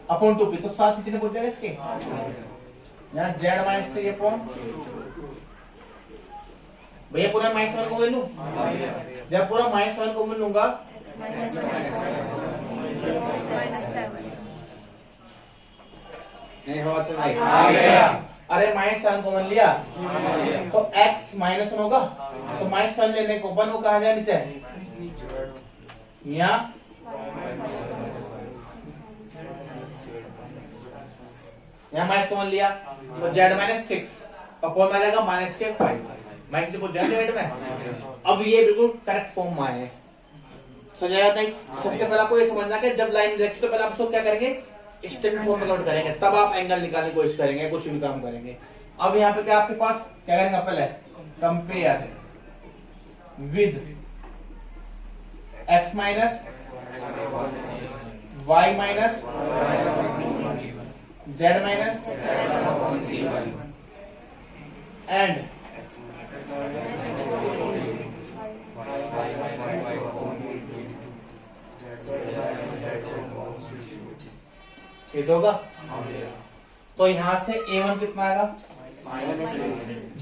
अपॉन 2p तो 7 कितने पहुंच जाएगा इसके यहाँ z माइनस 3 अपॉन भैया पूरा माइनस 7 कॉमन लूं जब पूरा माइनस 7 कॉमन लूंगा नहीं हो अरे माइनस 7 कॉमन लिया तो x माइनस 1 होगा तो माइनस 7 लेने को 1 वो कहा जाए नीचे यहाँ माइनस कॉमन लिया तो z माइनस 6 अपॉन में आ जाएगा माइनस के 5 माइनस से पहुंच जाएगा z में अब ये बिल्कुल करेक्ट फॉर्म में आए समझ आया नहीं सबसे पहले आपको ये समझना कि जब लाइन रखी तो पहले आप उसको क्या करेंगे स्टैंडर्ड फॉर्म में कन्वर्ट करेंगे तब आप एंगल निकालने की कोशिश करेंगे कुछ भी काम करेंगे अब यहाँ पे क्या आपके पास क्या करेंगे पहले compare with x minus y minus z minus and ठीक होगा तो यहां से a1 कितना आएगा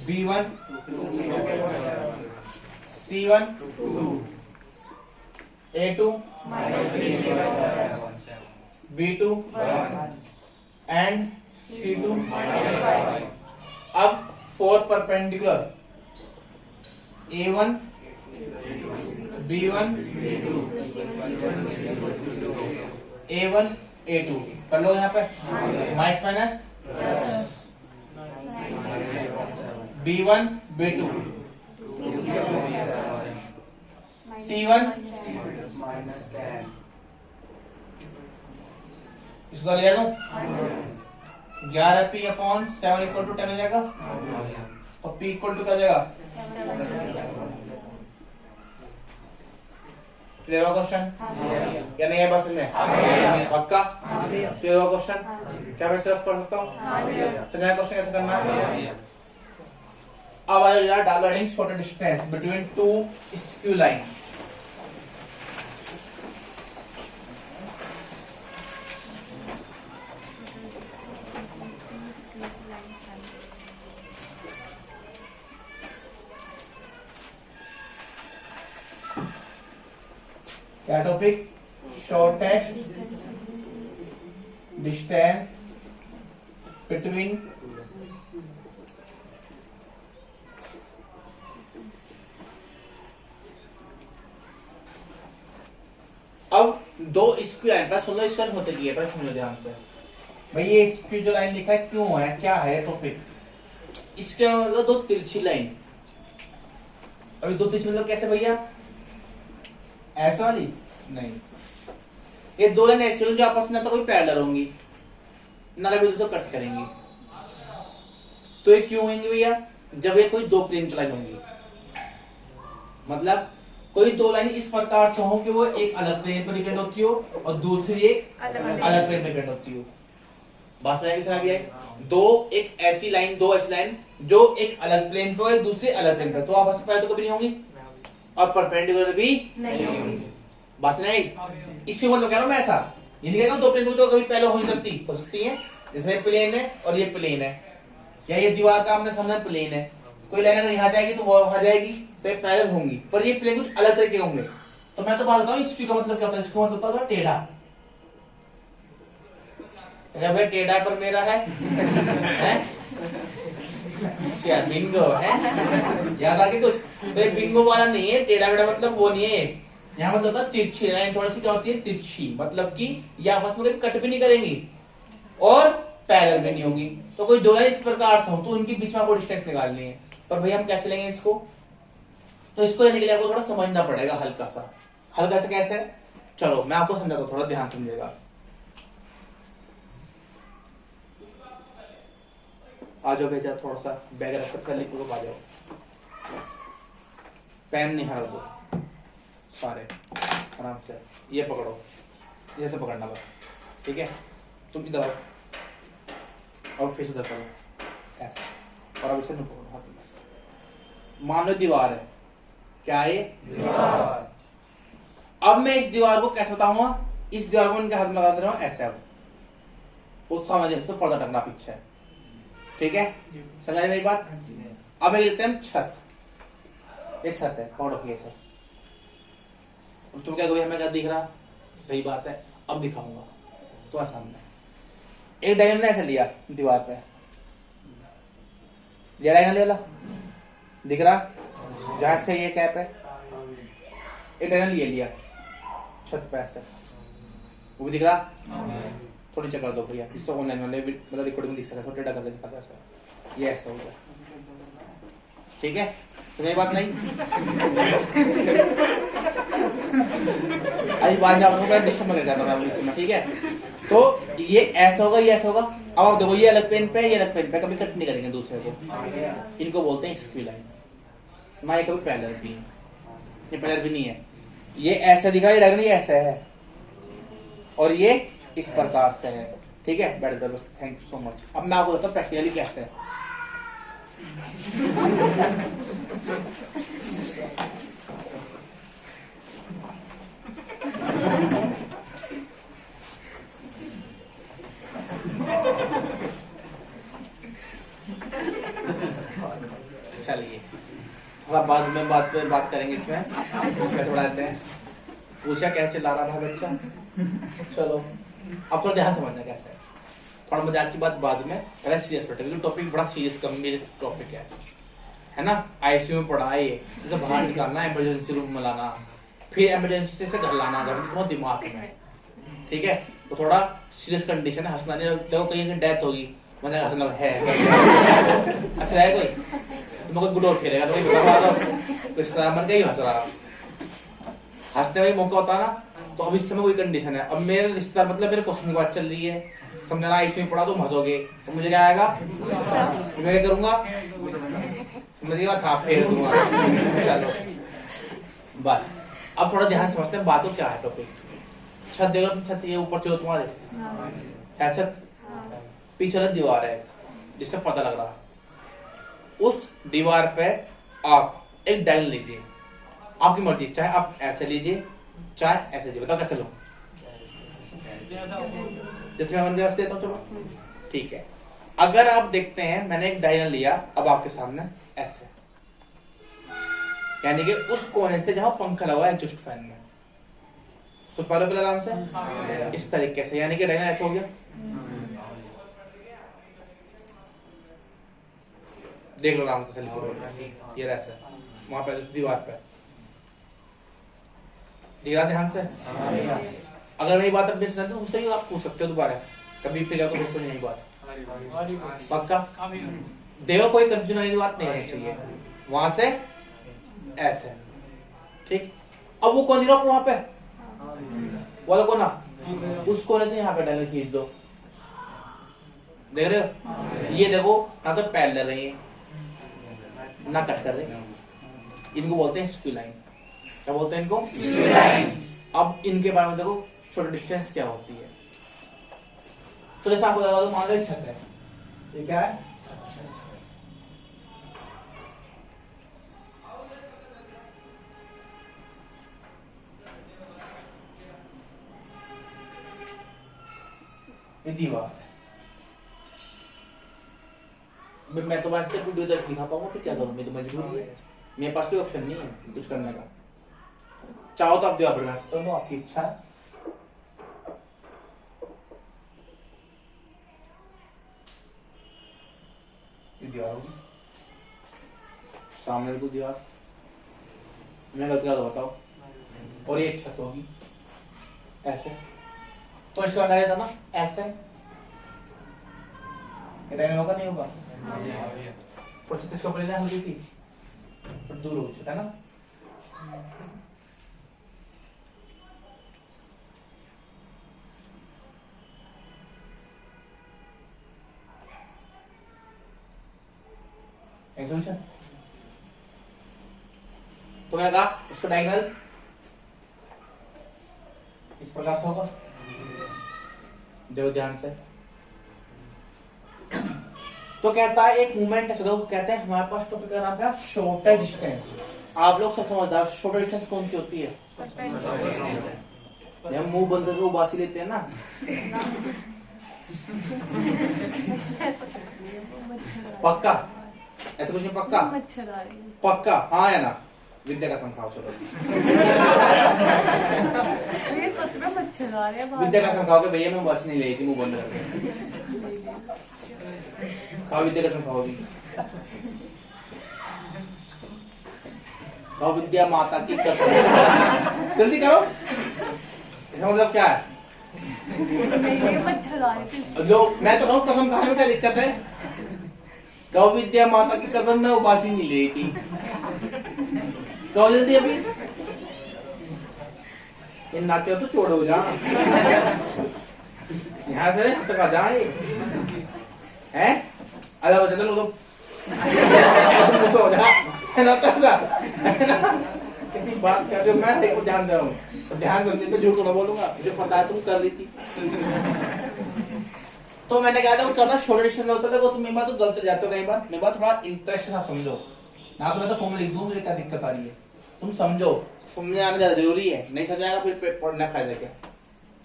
b1 c1 a2 b2 and c2 अब four perpendicular a1 b1 a1 a2 कर लो यहाँ पे minus minus b1 b2 c1 इसको लिया दो 11p अपॉन 7 इक्वल टू 10 हो जाएगा तो p इक्वल टू क्या हो जाएगा क्लियर हुआ क्वेश्चन क्या नहीं है बस में पक्का क्लियर हुआ क्वेश्चन क्या मैं सिर्फ पढ़ सकता हूँ समझा क्वेश्चन कैसे करना है अब आ जाओ यार directing short distance between two skew line क्या टॉपिक शॉर्टेस्ट डिस्टेंस बिटवीन दो स्क्वायर लाइन पर 16 स्क्वायर होते की है, पर समझो ध्यान से भाई। ये इसकी जो लाइन लिखा है क्यों है, क्या है, तो फिर इसके मतलब दो तिरछी लाइन। अभी दो तिरछी मतलब कैसे भैया, ऐसा वाली नहीं, ये दो लाइन ऐसी होंगी जो आपस में ना तो कोई पैरेलल होंगी ना कभी दूसरे कट करेंगी। तो ये क्यों होंगी भैया, जब ये कोई दो प्लेन लाइन होंगी, मतलब कोई दो लाइन इस प्रकार से हो कि वो एक अलग प्लेन पर डिपेंड होती हो और दूसरी एक अलग प्लेन पर डिपेंड होती हो। बात समझ आई? दो एक ऐसी लाइन, दो ऐसी लाइन जो एक अलग प्लेन पे और दूसरी अलग प्लेन पे, तो आपस में पैरेलल तो कभी नहीं होंगी और परपेंडिकुलर भी नहीं होगी। बात नहीं? इसके मतलब कह रहा हूं मैं ऐसा, ये नहीं कह रहा हूं दो प्लेन तो कभी पैरेलल हो सकती है। जैसे प्लेन है और ये प्लेन है, या ये दीवार का हमने समझा प्लेन है, कोई लाइन अगर यहाँ जाएगी तो वो वहां जाएगी, तो ये पैरेलल होंगी, पर ये प्लेन कुछ अलग तरीके होंगे। तो मैं तो बात बताऊं इसकी का मतलब क्या होता है, इसका मतलब होता है टेढ़ा। भाई टेढ़ा पर मेरा है, क्या बिंगो है, याद आके कुछ, तो ये बिंगो वाला नहीं है, टेढ़ा बेड़ा मतलब वो नहीं है। यहाँ मतलब होता है तिरछी लाइन, थोड़ी सी क्या होती है तिरछी, मतलब कि ये आपस में कभी कट भी नहीं करेंगी और पैरेलल भी नहीं होगी। तो कोई दो लाइन इस प्रकार से हो तो उनके बीच में आपको डिस्टेंस निकालनी है, पर भैया हम कैसे लेंगे इसको, तो इसको लेने के लिए आपको थोड़ा समझना पड़ेगा हल्का सा। हल्का सा कैसे, चलो मैं आपको समझाता हूं, थोड़ा ध्यान समझेगा। आ जाओ भेजा, थोड़ा सा बैग रखकर कर लिखो, आ जाओ, पेन नहीं हरा दो सारे आराम से, ये पकड़ो, जैसे पकड़ना बस, ठीक है। तुम इधर आओ और फिर उधर करो ऐसे, और अब इसे नहीं पकड़ो हाथ में बस। मान लो दीवार है, क्या है दीवार। अब मैं इस दीवार को कैसे बताऊंगा, इस दीवार को उनके हाथ में लगा दे रहा हूं ऐसे, अब उसका वजह से पर्दा टंगना पीछे, ठीक है, समझ मेरी बात। अब एक लेते हैं छत, ये छत है, पकड़ो ये सर, तुम क्या कभी हमें क्या दिख रहा, सही बात है, अब दिखाऊंगा तुम्हारे सामने। एक डायगोनल ऐसे लिया दीवार पे, लिया डायगोनल वाला, दिख रहा जहां इसका ये कैप है, एक डायगोनल ये लिया छत पे ऐसे, वो भी दिख रहा। थोड़ी चक्कर दो भैया, जिससे ऑनलाइन वाले मतलब रिकॉर्डिंग दिख सके, थोड़ा करके दिखाता है सर, ये ऐसा हो गया, ठीक है, सही बात नहीं। अभी बात आप लोग डिस्टर्ब कर जाता है, ठीक है। तो ये ऐसा होगा, ये ऐसा होगा। अब आप देखो, ये अलग पेन पे, ये अलग पेन पे, कभी कट नहीं करेंगे दूसरे को, इनको बोलते हैं स्क्यू लाइन, ना ये कभी पैरेलल भी है, ये पैरेलल भी नहीं है। ये ऐसा दिखा, ये डायगोनल ये ऐसा है और ये इस प्रकार से है, ठीक है। बैठ जाओ, थैंक यू सो मच। अब मैं आपको बताता हूँ प्रैक्टिकली कैसे है। चलिए थोड़ा बाद में बात करेंगे इसमें थोड़ा देते हैं। पूछा कैसे चिल्ला रहा था बच्चा, चलो अब थोड़ा ध्यान समझना कैसे है। थोड़ा मजाक की बात बाद में, पहले सीरियस बैठे, क्योंकि टॉपिक बड़ा सीरियस गंभीर टॉपिक है ना। आईसीयू में पढ़ा है, जैसे बाहर निकालना, इमरजेंसी रूम में लाना, फिर इमरजेंसी से घर लाना, घर दिमाग में, ठीक है। तो थोड़ा सीरियस कंडीशन है, हंसना नहीं, देखो कहीं डेथ होगी, मतलब हंसना है अच्छा है कोई, तुम कोई गुड और खेलेगा, कुछ मर गई हंस रहा, हंसने का मौका होता है ना। तो अब इस समय कोई कंडीशन है, अब मेरे रिश्तेदार मतलब मेरे क्वेश्चन की बात चल रही है, समझना आईसीयू में पढ़ा तो हंसोगे, तो मुझे क्या आएगा, मैं क्या करूंगा, समझिए बात, हाँ फेर दूंगा। चलो बस अब थोड़ा ध्यान समझते हैं बातों क्या है टॉपिक। छत देखो, छत ये ऊपर चलो तुम्हारे है छत, पीछे दीवार है जिससे पता लग रहा, उस दीवार पे आप एक डायल लीजिए, आपकी मर्जी, चाहे आप ऐसे लीजिए चाहे ऐसे लीजिए, बताओ कैसे लो, जैसे मैं मंदिर देता हूँ, चलो ठीक है। अगर आप देखते हैं मैंने एक डायल लिया, अब आपके सामने ऐसे, यानी कि उस कोने से जहां पंखा लगा है एग्जॉस्ट फैन में, सुन पा रहे हो आराम से, इस तरीके से, यानी कि डायल ऐसा हो गया। देख लो आराम से, ये ऐसा वहां पे उस दीवार पे, दिख रहा ध्यान से। अगर मेरी बात अब तो मुझसे ही आप पूछ सकते हो दोबारा, कभी फिर तो मुझसे नहीं बात। पक्का? देखो कोई कंफ्यूजन वाली बात नहीं होनी चाहिए। वहां से ऐसे, ठीक। अब वो कौन रहा वहां पे वाला कोना, उस कोने से यहाँ पे डायगोनल खींच दो। देख रहे हो? ये देखो ना तो पैरेलल रही है ना कट कर रहे, इनको बोलते हैं स्क्यू लाइन। क्या बोलते हैं इनको? Skew lines. अब इनके बारे में देखो छोटा डिस्टेंस क्या होती है। तो जैसे आपको लगा दो, मान लो छत है, ये क्या है? ये दीवार। मैं तो बस वीडियो दर्श दिखा पाऊंगा, फिर क्या करूं? मैं तो मजबूरी है, मेरे पास कोई ऑप्शन नहीं है कुछ करने का। चाहो तो आप दीवार बना सकते हो, आपकी इच्छा है। ये दीवार होगी, सामने को दीवार, मैं गलत क्या बताओ, और ये छत होगी ऐसे। तो इसका अंदाजा था ना ऐसे, टाइम होगा नहीं होगा? और छत इसके ऊपर हल्की थी, पर दूर हो चुका है ना। सोल्यूशन। तो मैंने कहा इसका डायगोनल इस प्रकार से होगा, देखो ध्यान से। तो कहता है एक मूवमेंट ऐसे, कहते हैं हमारे पास टॉपिक का नाम क्या? Shortest distance. आप लोग सब समझदार, शॉर्टेस्ट डिस्टेंस कौन सी होती है? हम मुंह बंद करके उबासी लेते हैं ना। पक्का? ऐसा कुछ नहीं? पक्का? पक्का? हाँ या ना? विद्या का समझाओ, चलो विद्या का समझाओ कि भैया मैं बस नहीं ले थी, मुंह बंद करके खाओ। विद्या का समझाओगी, खाओ विद्या माता की कसम, जल्दी करो। इसका मतलब क्या है? जो मैं तो कहूँ कसम खाने में क्या दिक्कत है? कहो विद्या माता की कसम मैं उबासी नहीं ले रही थी। कहो जल्दी अभी, ये नाके तो छोड़ हो जा, यहाँ से तक आ जाए हैं। अल्लाह बचा लो तो हो जा है ना, किसी बात कर रहे हो, मैं देखो ध्यान दे रहा हूँ, ध्यान समझे तो झूठ ना बोलूंगा, मुझे पता है तुम कर रही थी। तो मैंने कहा था वो करना शॉर्ट डिस्टेंस में होता था, तो मेरी बात तो गलत जाते हो कई बार। मेरी बात थोड़ा इंटरेस्ट ना समझो ना, तो मैं तो फॉर्म लिख दूं, मुझे क्या दिक्कत आ रही है? तुम समझो, समझ आना ज्यादा जरूरी है, नहीं समझ आएगा फिर पढ़ना फायदा क्या?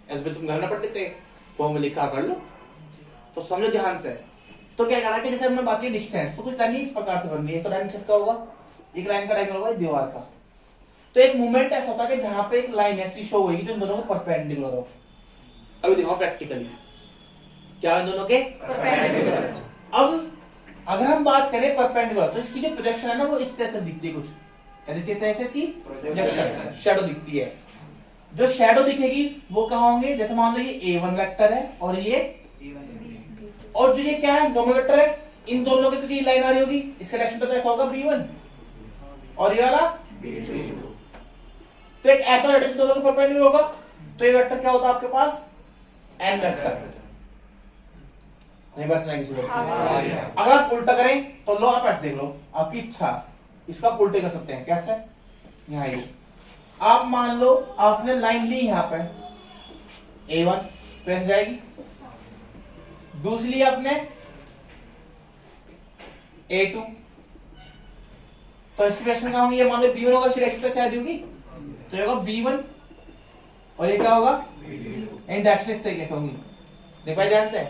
ऐसे तुम घर ना पढ़ते थे, फॉर्म लिखा कर लो, तो समझो ध्यान से। तो क्या करा कि जैसे हमने बात की डिस्टेंस, तो कुछ लाइन इस प्रकार से बननी है। तो लाइन छत का होगा, एक लाइन का डायगोनल होगा दीवार का। तो एक मूवमेंट ऐसा होता है कि जहां पे एक लाइन ऐसी शो होगी जो इन दोनों को परपेंडिकुलर हो। अभी दिखाओ प्रैक्टिकली, क्या इन दोनों के परपेंडिकुलर। अब अगर हम बात करें परपेंडिकुलर, तो इसकी जो प्रोजेक्शन है ना वो इस तरह से दिखती है, कुछ क्या दिखती है? इसकी प्रोजेक्शन, शैडो दिखती है। जो शैडो दिखेगी वो कहाँ होंगे? जैसे मान लो ये A1 वेक्टर है और ये, और जो ये क्या है? नॉर्मल वेक्टर है। इन दोनों के क्योंकि लाइन आ रही होगी, इसका डायरेक्शन तो ऐसा होगा B1 और ये वाला B2। तो एक ऐसा वेक्टर दोनों के परपेंडिकुलर होगा, तो ये वेक्टर क्या होता है आपके पास? N vector. नहीं बस नहीं किसी अगर आप उल्टा करें तो लो, आप ऐसे देख लो, आपकी इच्छा, इसका आप उल्टे कर सकते हैं। कैसे? यहाँ ये आप मान लो आपने लाइन ली यहाँ पे A1, तो ऐसे जाएगी। दूसरी ली आपने A2, तो इसकी डायरेक्शन क्या होगी? ये मान लो B1 होगा, इसकी डायरेक्शन कैसे आ रही होगी? तो ये होगा B1 और ये क्या होगा? इन डायरेक्शन इस तरीके से होंगी, देख पाए ध्यान से।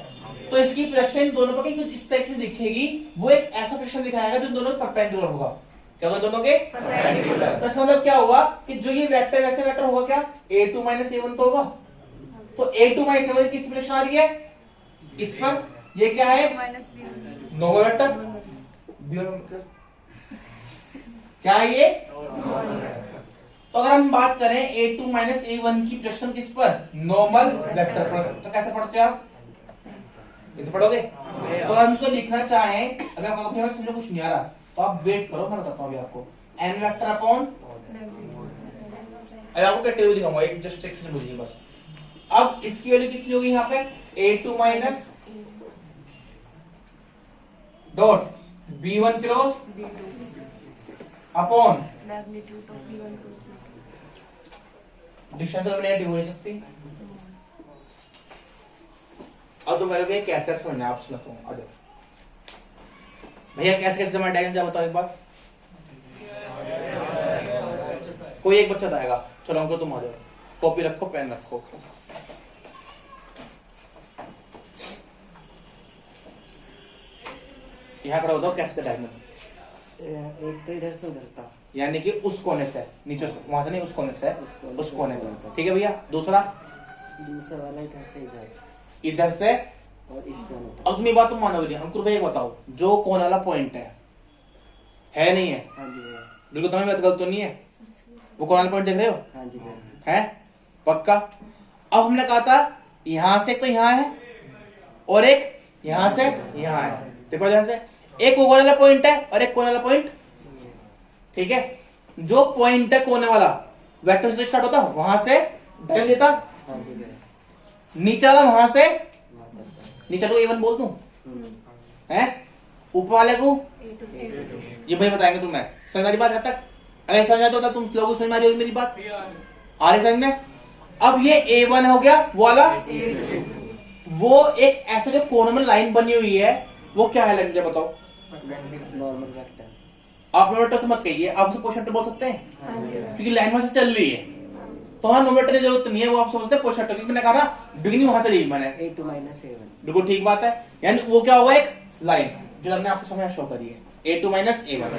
तो इसकी प्रोजेक्शन दोनों पर कुछ इस तरीके से दिखेगी, वो एक ऐसा प्रोजेक्शन दिखाएगा जो दोनों परपेंडिकुलर होगा। क्या होगा? दोनों के परपेंडिकुलर। तो इसका मतलब क्या होगा कि जो ये वेक्टर ऐसे वेक्टर होगा क्या? A2 माइनस A1 तो होगा। तो A2 माइनस A1 किस प्रोजेक्शन आ रही है? इस पर। ये क्या है? Normal vector. क्या है ये? तो अगर हम बात करें A2 माइनस A1 की प्रोजेक्शन किस पर, नॉर्मल वेक्टर पर, तो कैसे पढ़ते हैं आप, ये तो पढ़ोगे। तो हम इसको लिखना चाहें, अगर आपको समझ कुछ नहीं आ रहा तो आप वेट करो, मैं बताता हूँ अभी आपको। n वेक्टर अपॉन, अभी आपको कैटेगरी दिखाऊंगा, एक जस्ट एक सेकंड मुझे बस। अब इसकी वैल्यू कितनी होगी यहाँ पे, A2 minus dot B1 cross upon magnitude of B1 distance तो नेगेटिव हो नहीं सकती। अब तो मेरे को एक कैसे समझना है, आप सुनता हूँ। आ जाओ भैया, कैसे कैसे तुम्हारा डायग्राम बताओ एक बार, कोई एक बच्चा बताएगा। चलो अंकल तुम आ जाओ, कॉपी रखो, पेन रखो। यहाँ खड़ा होता कैसे डायग्राम, एक तो इधर से उधर था, यानी कि उस कोने से नीचे, वहां से नहीं, उस कोने से उस कोने से पर, ठीक है भैया। दूसरा वाला इधर से इधर से, और इस कोने तक। अब तुम ये बात तुम मानोगे नहीं। अंकुर भैया बताओ, जो कोने वाला पॉइंट है नहीं है? हाँ जी भैया। बिल्कुल तुम्हारी बात गलत तो नहीं है, वो कोने वाला पॉइंट देख रहे हो? हाँ जी भैया। है पक्का। अब हमने कहा था यहां से तो यहां है, और एक यहां से यहां है। देखो ध्यान से, एक वो कोने वाला पॉइंट है और एक कोने वाला पॉइंट, ठीक है। जो पॉइंट है कोने वाला, वेक्टर से स्टार्ट होता, वहां से डायरेक्ट लेता, हाँ जी भैया। नीचे वाला वहां से, वहाँ तक। नीचे को A1 बोल दूं, हम्म। है, ऊपर वाले को A2 ये भाई बताएंगे तुम्हें। समझ में आ रही बात? अब तक अगर समझ में आता होता तुम लोगों को समझ में आ रही होगी मेरी बात, आ रही समझ में? अब ये A1 हो गया, वो वाला वो एक ऐसा जो कोने में लाइन बनी हुई है, वो क्या है लाइन, मुझे बताओ। Normal vector. आप नोमेटर से मत कहिए, आप उसे पोर्शन बोल सकते हैं, हाँ जी भैया। क्योंकि लाइन वहां से चल रही है, तो वहां नोमेटर की जरूरत नहीं है, वो आप सोचते हैं पोर्शन, क्योंकि मैंने कहा बिगिनिंग वहां से ली मैंने। A2 minus A1। बिल्कुल ठीक बात है, यानी वो क्या होगा, एक लाइन जो हमने आपको समझ शो करी है, A2 माइनस A1।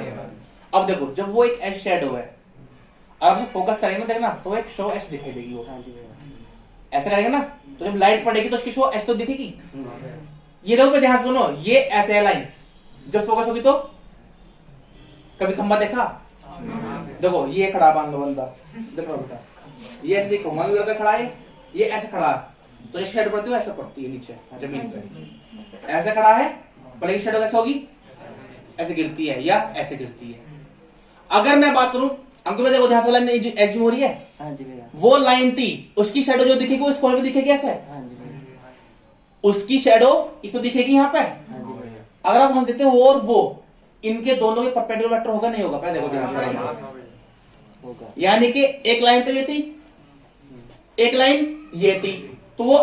अब देखो, जब वो एक एच शेडो है, और आप फोकस करेंगे ना, देखना तो एक शो एच दिखाई देगी। वो हाँ जी भैया। ऐसा करेंगे ना, तो जब लाइट पड़ेगी तो उसकी शो एच तो दिखेगी। हम्म। ये देखो पे ध्यान से सुनो, ये ऐसे है लाइन, जब फोकस होगी तो कभी खंबा देखा, देखो ये खड़ा मान लो बंदा, देखो बेटा ये ऐसे देखो, मान लो लड़का खड़ा है, ये ऐसे खड़ा है, तो ये शेड पड़ती है, ऐसे पड़ती है नीचे जमीन पे। ऐसे खड़ा है, पहले की शेडो कैसे होगी, ऐसे गिरती है या ऐसे गिरती है। अगर मैं बात करूं, अंकुर में देखो ध्यान से, लाइन ऐसी हो रही है, हाँ जी भैया। वो लाइन थी, उसकी शेडो जो दिखेगी वो इस कोने पे दिखेगी ऐसे, हाँ जी भैया। उसकी शेडो इसको दिखेगी यहाँ पे। हाँ जी भैया। अगर आप हंस देते हो वो और वो, इनके दोनों के परपेंडिकुलर वेक्टर होगा नहीं होगा, पहले देखो ध्यान से। होगा। यानी कि एक लाइन तो ये थी, एक लाइन ये थी, तो वो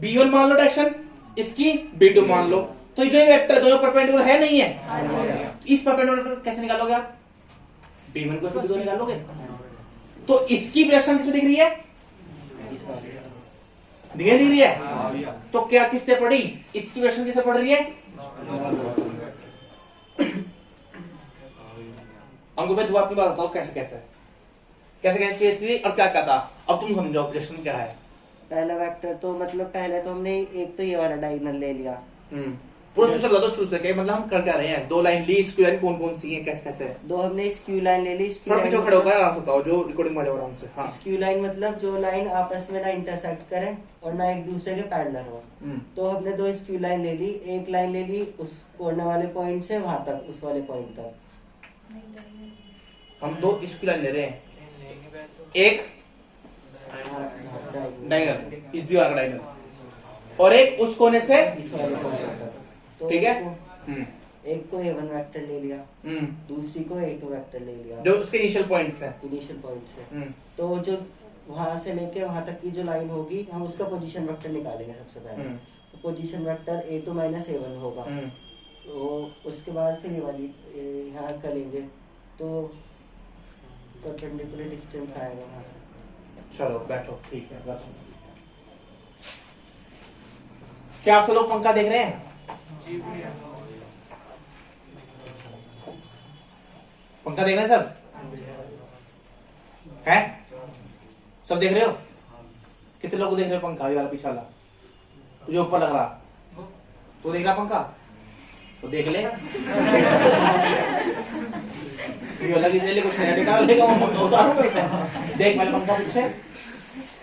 B1 मान लो डायरेक्शन, इसकी B2 मान लो, तो जो ये वेक्टर दोनों परपेंडिकुलर है नहीं है, हाँ जी भैया। इस परपेंडिकुलर कैसे निकालोगे आप, B1 को इसमें B2 निकालोगे, तो इसकी डायरेक्शन किसमें दिख रही है, इस वाले। दिख रही है, तो क्या किससे पढ़ी, इसकी डायरेक्शन किससे पढ़ रही है, अंकुर भाई दुआ अपनी बात बताओ, कैसे कैसे कैसे कैसे और क्या क्या था। अब तुम समझो ऑपरेशन क्या है। पहला वेक्टर तो मतलब पहले तो हमने एक तो ये वाला डायगोनल ले लिया। पूरा शुरू से शुरू से मतलब हम कर क्या रहे हैं, दो लाइन ली, इसकी लाइन कौन कौन सी है, कैसे कैसे है। दो हमने स्क्यू लाइन ले ली। थोड़ा पीछे खड़े होकर आराम से बताओ, जो रिकॉर्डिंग में जाओ आराम से। हाँ, स्क्यू लाइन मतलब जो लाइन आपस में ना इंटरसेक्ट करे और ना एक दूसरे के पैरेलल हो। तो हमने दो स्क्यू लाइन ले ली, एक लाइन ले ली उस कोने वाले पॉइंट से वहां तक, उस वाले पॉइंट तक। हम दो इसकी लाइन ले रहे हैं, एक डायगोनल, इस दीवार का डायगोनल, और एक उस कोने से इस वाले पॉइंट तक। तो ठीक है। एक को A1 वेक्टर ले लिया, दूसरी को A2 वेक्टर ले लिया, जो उसके इनिशियल पॉइंट्स हैं। इनिशियल पॉइंट से। तो जो वहां से लेके वहां तक की जो लाइन होगी, हम उसका पोजीशन वेक्टर निकालेंगे सबसे पहले। तो position vector A2 minus A1 होगा। तो उसके बाद फिर ये वाली यहाँ करेंगे, तो परपेंडिकुलर डिस्टेंस आएगा वहां से। चलो बैठो, ठीक है बस। क्या आप सब लोग पंखा देख रहे हैं? पंखा देख रहे हैं सब? है सब देख रहे हो? कितने लोग देख रहे हो पंखा? ये वाला पीछे वाला तुझे ऊपर लग रहा, तो देख रहा पंखा, तो देख ले। ये लगी दे ले कुछ नया निकाल देगा, वो उतारू कैसे? देख पहले पंखा पीछे,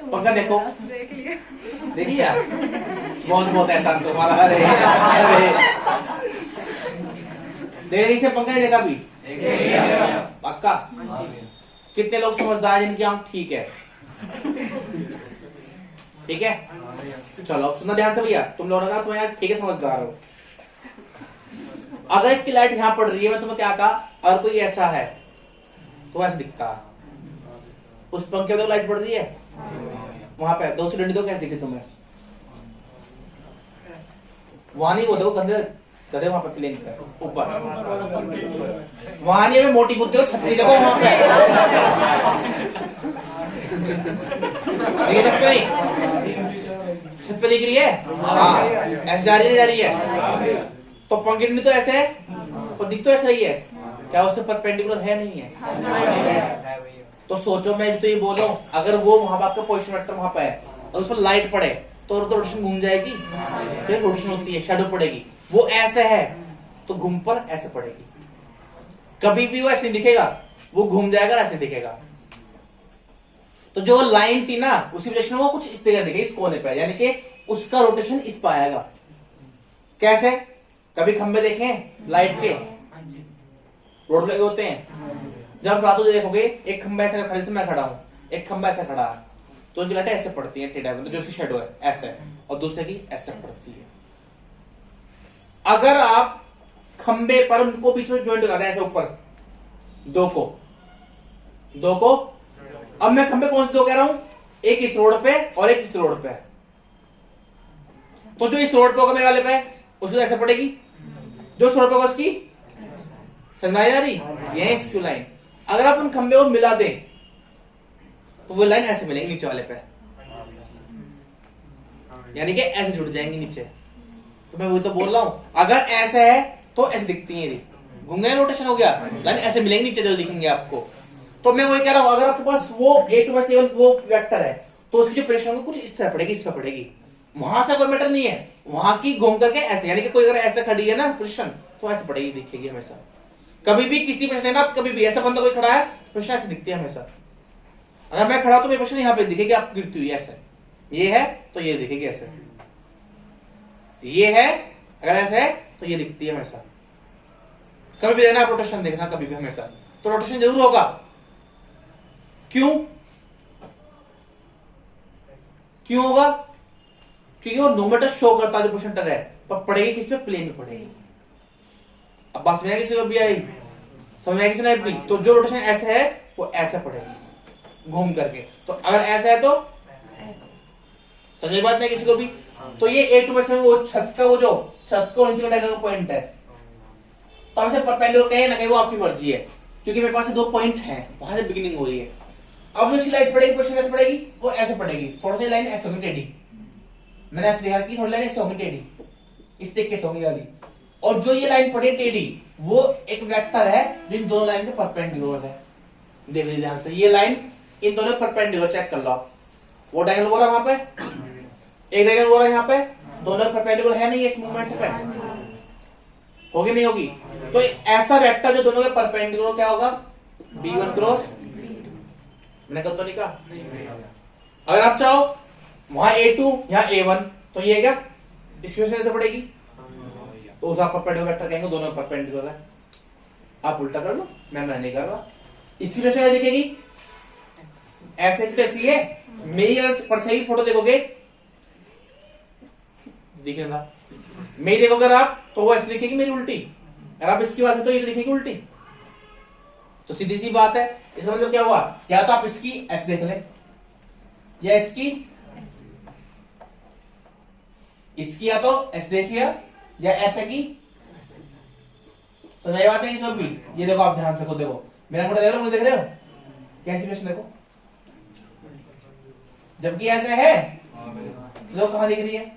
पंखा देखो, देख लिए। देख लिया? बहुत बहुत एहसान तुम्हारा। अरे अरे देख से पंखा नहीं देखा भी पक्का? कितने लोग समझदार जिनकी आंख ठीक है? ठीक है, चलो अब सुनना ध्यान से भैया, तुम लोग लगा तुम यार ठीक है समझदार हो। अगर इसकी लाइट यहां पड़ रही है, मैं तुम्हें क्या कहा, और कोई ऐसा है तो ऐसे दिखता, उस पंखे में तो लाइट पड़ रही है वहां पे, तो उसकी डंडी तो कैसे दिखी तुम्हें? वहां नहीं, वो देखो गंदे गधे वहां पे प्लेन पे ऊपर, वहां नहीं, हमें मोटी बुद्धि हो, छतरी देखो वहां पे दिख सकते नहीं, छत पे दिख रही है, हाँ ऐसे जा रही है, तो पंखे डंडी तो ऐसे है और दिख तो ऐसा ही है, क्या उससे परपेंडिकुलर है नहीं है? तो सोचो, मैं भी तो ये बोल रहा हूँ, अगर वो वहां पर आपका पोजीशन वेक्टर वहां पे है और उस पर लाइट पड़े तो रोटेशन घूम जाएगी, फिर रोटेशन होती है, शैडो पड़ेगी, वो ऐसे है तो घूम पर ऐसे पड़ेगी, कभी भी वो ऐसे नहीं दिखेगा, वो घूम जाएगा ऐसे दिखेगा। तो जो लाइन थी ना उसी वजह से वो कुछ इस तरह दिखेगी, इस कोने पे, यानी कि उसका रोटेशन इस पर आएगा। कैसे? कभी खंबे देखें लाइट के, रोड लगे होते हैं, जब रातों को देखोगे एक खंबा ऐसा खड़े से मैं खड़ा हूं, एक खंबा ऐसा खड़ा है, तो उनकी लाइटें ऐसे पड़ती है टेढ़ा, तो जो उसकी शेडो है ऐसे, और दूसरे की ऐसे पड़ती है। अगर आप खंबे पर उनको बीच में ज्वाइंट लगा दें ऐसे ऊपर, दो को, अब मैं खंबे कौन से दो कह रहा हूं, एक इस रोड पे और एक इस रोड पे, तो जो इस रोड पे होगा मेरे वाले पे उसको ऐसे पड़ेगी, जो इस रोड पे होगा उसकी समझाई जा रही, ये इसकी लाइन। अगर आप उन खंबे को मिला दें तो वो लाइन ऐसे मिलेंगी नीचे वाले पे, यानी कि ऐसे जुड़ जाएंगे नीचे। तो मैं वही तो बोल रहा हूं, अगर ऐसे है तो ऐसे दिखती है, घूमने रोटेशन हो गया, लाइन ऐसे मिलेंगे नीचे जो दिखेंगे आपको। तो मैं वही कह रहा हूं, अगर आपके पास वो A2/A1 वो वेक्टर है तो उसकी जो पोजीशन कुछ इस तरह पड़ेगी, इस पर पड़ेगी, वहां से कोई मैटर नहीं है, वहां की घूम करके ऐसे, यानी कि कोई अगर ऐसे खड़ी है ना पोजीशन तो ऐसे पड़ेगी, दिखेगी हमेशा। कभी भी किसी पोजीशन ना, कभी भी ऐसा बंदा कोई खड़ा है पोजीशन ऐसे दिखती है हमेशा। अगर मैं खड़ा तो मेरी पोजीशन यहाँ पे दिखेगी आप गिरती हुई ऐसे, ये है तो ये दिखेगी ऐसे, ये है अगर ऐसे है तो ये दिखती है हमेशा। कभी भी देखना, रोटेशन देखना कभी भी हमेशा, तो रोटेशन जरूर होगा। क्यों होगा? क्योंकि वो नोमीटर शो करता है जो पोजीशन है, पर पड़ेगी किस पे, प्लेन में पड़ेगी। अब बात समझ किसी को भी आई, समझ किसी ने भी, तो जो रोटेशन ऐसे है वो ऐसे पड़ेगी घूम करके, तो अगर ऐसा है तो समझ बात नहीं किसी को भी। तो ये A2/A1 वो छत का, वो जो छत को नीचे का पॉइंट है, तो हमसे परपेंडिकुलर कहे ना कहे वो आपकी मर्जी है, क्योंकि मेरे पास दो पॉइंट है, वहां से बिगिनिंग हो रही है। अब जो लाइट पड़ेगी पोजीशन कैसे पड़ेगी, वो ऐसे पड़ेगी, थोड़ा सा लाइन ऐसे होगी टेढ़ी, मैंने ऐसे देखा कि थोड़ी लाइन ऐसे होगी टेढ़ी, इस तरीके से होगी वाली, और जो ये लाइन पड़ी टेढ़ी वो एक वेक्टर है जो इन दोनों लाइन के परपेंडिकुलर है। देख लीजिए ध्यान से, ये लाइन इन दोनों परपेंडिकुलर, चेक कर लो आप, वो डायगोनल हो रहा है वहां पे, एक डायगोनल हो रहा है यहाँ पे, दोनों परपेंडिकुलर है नहीं इस मूवमेंट पे, होगी नहीं होगी? तो ऐसा वेक्टर जो दोनों के परपेंडिकुलर क्या होगा, B1 क्रॉस, मैंने कल तो नहीं कहा। अगर आप चाहो वहां A2 यहाँ A1, तो ये क्या इसकी वजह से पड़ेगी, तो उस आप परपेंडिकुलर वेक्टर कहेंगे, दोनों परपेंडिकुलर है। आप उल्टा कर लो, मैं नहीं कर रहा। इसकी वजह से दिखेगी ऐसे की, तो इसलिए मेरी अगर परछाई फोटो देखोगे, दिखेगा मेरी देखोगे अगर आप, तो वो ऐसे दिखेगी मेरी उल्टी, अगर आप इसकी बात करें तो ये दिखेगी उल्टी। तो सीधी सी बात है, इसका मतलब क्या हुआ, या तो आप इसकी ऐसे देख ले, या इसकी या तो ऐसे देखिए, या ऐसे की, समझ बात है सब भी। ये देखो आप ध्यान से देखो, मेरा फोटो देख रहे हो, मुझे देख रहे हो, कैसी पोजीशन देखो, जबकि ऐसे है तो कहां दिख रही है।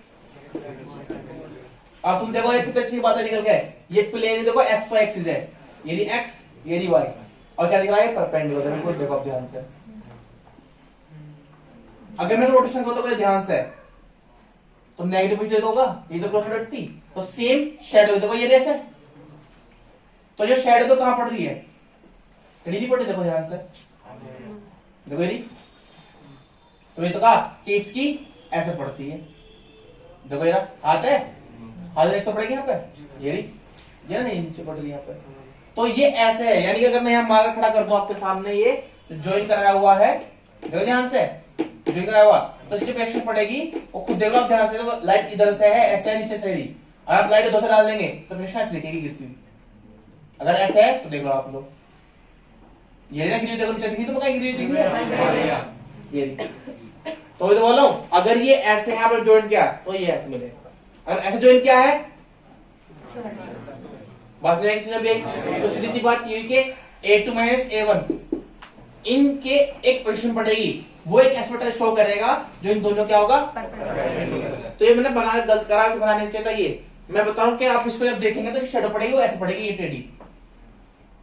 अब तुम देखो एक कितनी अच्छी बात है निकल के, ये प्लेन देखो एक्स वाई एक्सिस है, ये दी एक्स ये दी वाई, और क्या दिख रहा है परपेंडिकुलर, बिल्कुल देखो आप ध्यान से। अगर मैं रोटेशन को तो ध्यान से, तो नेगेटिव पोजीशन होगा, ये तो क्रॉस प्रोडक्ट थी, तो सेम शेडो देखो ये रेस है, तो जो शेडो तो कहां पड़ रही है, खड़ी नहीं पड़ी, देखो ध्यान से, देखो ये तो ये तो कहा कि इसकी ऐसे पड़ती है, देखो ये हाथ है, हाथ ऐसे पड़ेगी यहाँ पे, ये नहीं नीचे पड़ रही यहाँ पे, तो ये ऐसे है। यानी कि अगर मैं यहाँ मार्कर खड़ा कर दूं आपके सामने, ये ज्वाइन कराया हुआ है, देखो ध्यान से ज्वाइन कराया हुआ, तो इसकी प्रेशर पड़ेगी, और खुद देख लो आप ध्यान से, तो लाइट इधर से है, ऐसे है, नीचे से भी, अगर आप लाइट इधर से डाल देंगे तो प्रेशर ऐसे दिखेगी गिरती हुई, अगर ऐसे है तो देख लो आप लोग, ये ना गिरी, देखो नीचे दिखी, तो बताइए गिरी दिख रही है, ये तो बोल रहा हूं, अगर ये ऐसे है आपने ज्वाइन किया तो ये ऐसे मिलेगा, अगर ऐसे ज्वाइन किया है बस तो सीधी सी बात ये कि A2 माइनस A1 इनके एक पोजीशन पड़ेगी, वो एक एस्पेक्ट शो करेगा जो इन दोनों क्या होगा, तो ये मैंने बना गलत करा, इसे बनाने चाहिए। ये मैं बताऊं कि आप इसको जब देखेंगे तो शेडो पड़ेगी, वो ऐसे पड़ेगी, ये टेढ़ी,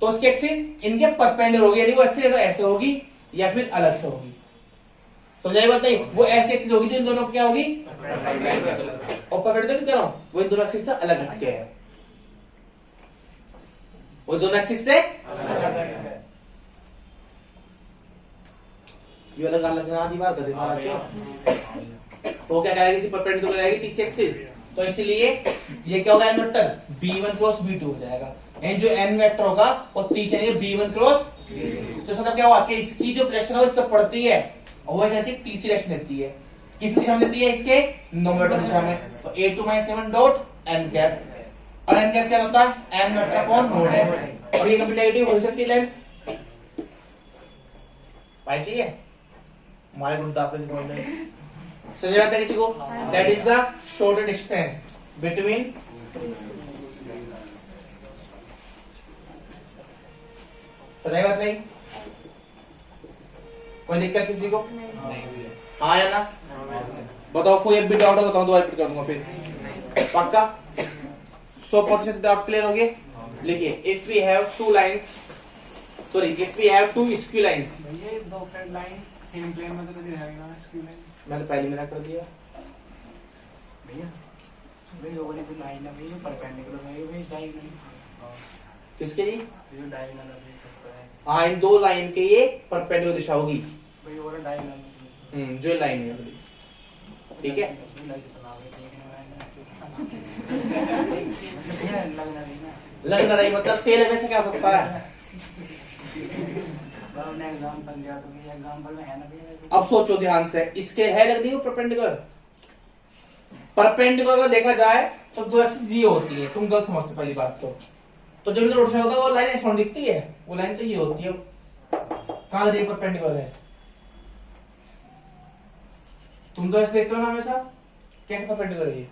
तो उसकी एक्सिस इनके परपेंडिकुलर होगी, यानी वो एक्सिस ऐसे होगी या फिर अलग से होगी, समझाई बात नहीं, वो ऐसी एक्सिस होगी तो इन दोनों क्या होगी, और परपेंडिकुलर कह रहा हूं, वो इन दोनों एक्सिस से अलग हटके है, वो दोनों एक्सिस से ये अलग अलग दीवार कर देना, तो क्या कहेगी, इसी परपेंडिकुलर रहेगी तीसरी एक्सिस, तो इसीलिए ये क्या होगा, N vector B1 cross B2 हो जाएगा, एन जो एन वेक्टर होगा वो तीसरे B1 क्रॉस, तो मतलब क्या हुआ कि इसकी जो डायरेक्शन है वो इससे पड़ती है, और वो कहती है तीसरी डायरेक्शन देती है, किस दिशा में देती है, इसके नॉर्मल दिशा में, तो A2 minus A1 dot N cap, और एन कैप क्या होता है, एन वेक्टर अपॉन नोड है, और ये कंप्लीट नेगेटिव हो सकती है लेंथ, पाई चाहिए हमारे गुण आपको समझ आता है किसी को, that is the short distance between समझ बात नहीं, कोई दिक्कत किसी को, हाँ या ना, बताओ कोई एक भी डाउट बताओ, दोबारा रिपीट कर दूंगा फिर, पक्का 100% डाउट क्लियर हो गए। लिखिए, if we have two lines, sorry if we have two skew lines, ये दो फ्रेंड लाइन सेम प्लेन में तो कभी रहेगा स्क्यू लाइन, मैं तो पहले मैंने कर दिया भैया भाई वो वाली जो लाइन है भैया परपेंडिकुलर है, ये डायगोनल, किसके लिए, जो डायगोनल है, हाँ इन दो लाइन के ये परपेंडिकुलर दिशा होगी, भाई वो वाला डायगोनल, जो लाइन है, ठीक है, लगना नहीं मतलब तेल में से क्या हो सकता है, एग्जांपल दिया तो भैया एग्जांपल में है ना भैया, अब सोचो ध्यान से, इसके है लग रही है परपेंडिकुलर, परपेंडिकुलर अगर देखा जाए तो दो एक्सिस ये होती है, तुम गलत समझते पहली बात तो जब इधर रोटेशन होता है वो लाइन ऐसे दिखती है, वो लाइन तो ये होती है, कहां लग रही है, परपेंडिकुलर है, तुम तो ऐसे देखते हो ना हमेशा, कैसे परपेंडिकुलर है ये,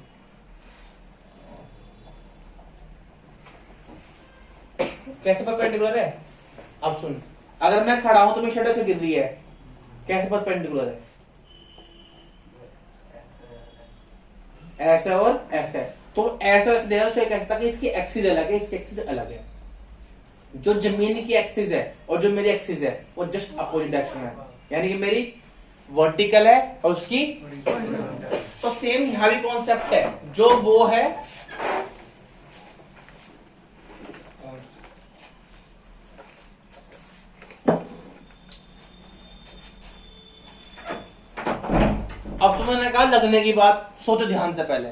कैसे परपेंडिकुलर है, अब सुन, अगर मैं खड़ा हूं तो मेरी शैडो से गिर रही है, कैसे परपेंडिकुलर है, ऐसे और ऐसे, तो ऐसे वैसे देगा तो कैसे था कि इसकी एक्सिस अलग है, इसकी एक्सिस अलग है, जो जमीन की एक्सिस है और जो मेरी एक्सिस है वो जस्ट अपोजिट डायरेक्शन है, यानी कि मेरी वर्टिकल है और उसकी, तो सेम यहां भी कॉन्सेप्ट है, जो वो है अब तुमने कहा लगने की बात, सोचो ध्यान से पहले,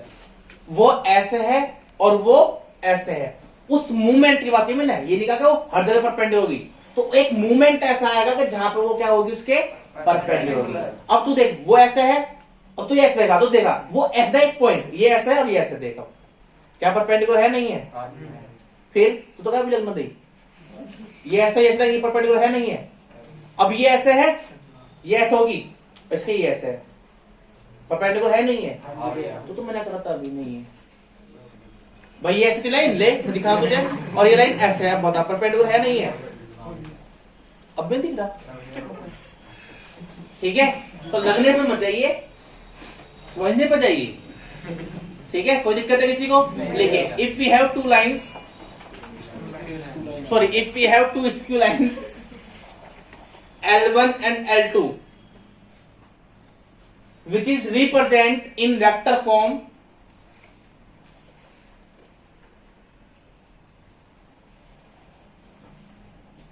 वो ऐसे है और वो ऐसे है, उस मूवमेंट की बात की मैंने, ये नहीं कहा कि वो हर जगह परपेंडिकुलर होगी, तो एक मूवमेंट ऐसा आएगा कि जहां पे वो क्या होगी, उसके परपेंडिकुलर होगी। अब तू देख, वो ऐसे है, अब तू ऐसे देखा, तो देखा वो ऐसा एक पॉइंट, ये ऐसा है और ये ऐसे, देखा क्या परपेंडिकुलर है नहीं है, फिर तू तो क्या भी लगना दे, ये ऐसा ये परपेंडिकुलर है नहीं है, अब ये ऐसे है, ये ऐसे होगी, इसके ये ऐसे है, परपेंडिकुलर है नहीं है, तो मैंने कहा था अभी नहीं है भाई, ये ऐसे की लाइन ले मैं दिखा तुझे, और ये लाइन ऐसे है, बता परपेंडिकुलर है नहीं है, अब भी दिख रहा, ठीक है, तो लगने पे मत जाइए, समझने पर जाइए, ठीक है, कोई दिक्कत है किसी को, लिखिए, if we have two lines, sorry if we have two skew lines L1 and L2 which is represent in vector form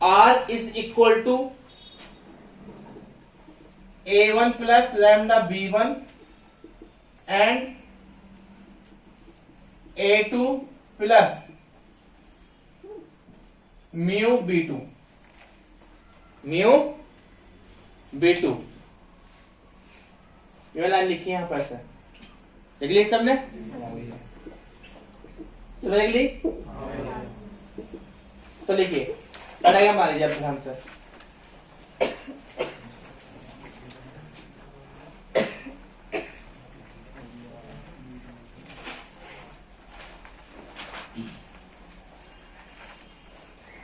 R is equal to A1 plus lambda B1 and A2 plus mu B2. mu B2 ये line लिखी है यहां पर से लिख ली सबने समझ ली तो लिखिए पढ़ाइए मान लीजिए ध्यान से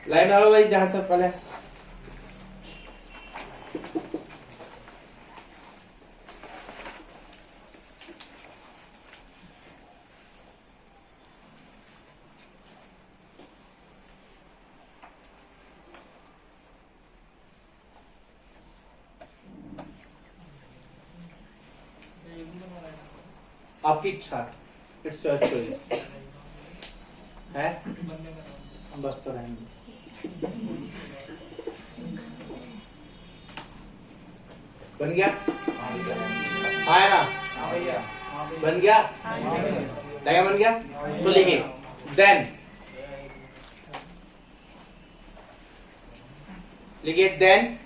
लाइन डालो भाई जहां से पहले आपकी इच्छा इट्स योर चॉइस है बस तो रहेंगे बन गया आया ना बन गया क्या बन गया तो लिखिए देन लिखिए then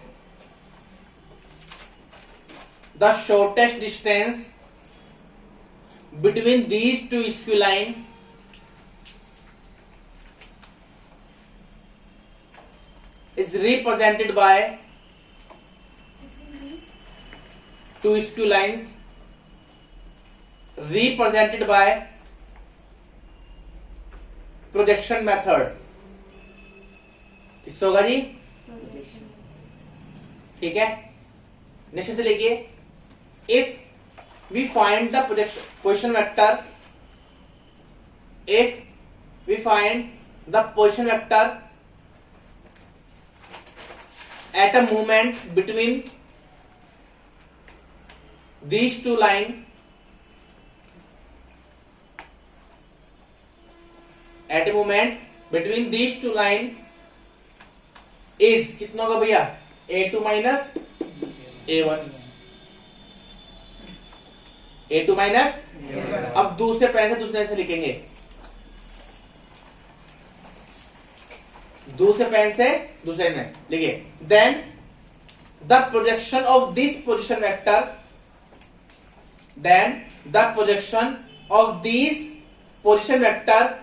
the shortest distance between these two squiggly line is represented by two squiggly lines represented by projection method. किससे होगा जी ठीक है निश्चित से लिखिए if we find the position vector if we find the position vector at a moment between these two line at a moment between these two line is कितना होगा भैया A2 minus A1 A2 minus अब दूसरे pen से दूसरे से लिखेंगे दूसरे पेन से दूसरे में लिखिए then the projection of this position vector then the projection of this position vector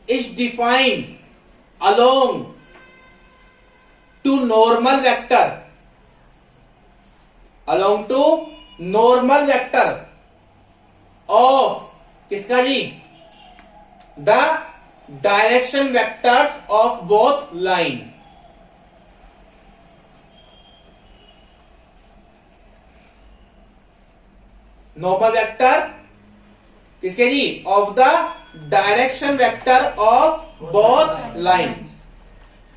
is defined along to normal vector along to normal vector of किसका जी the direction vectors of both line normal vector किसके जी of the direction vector of both lines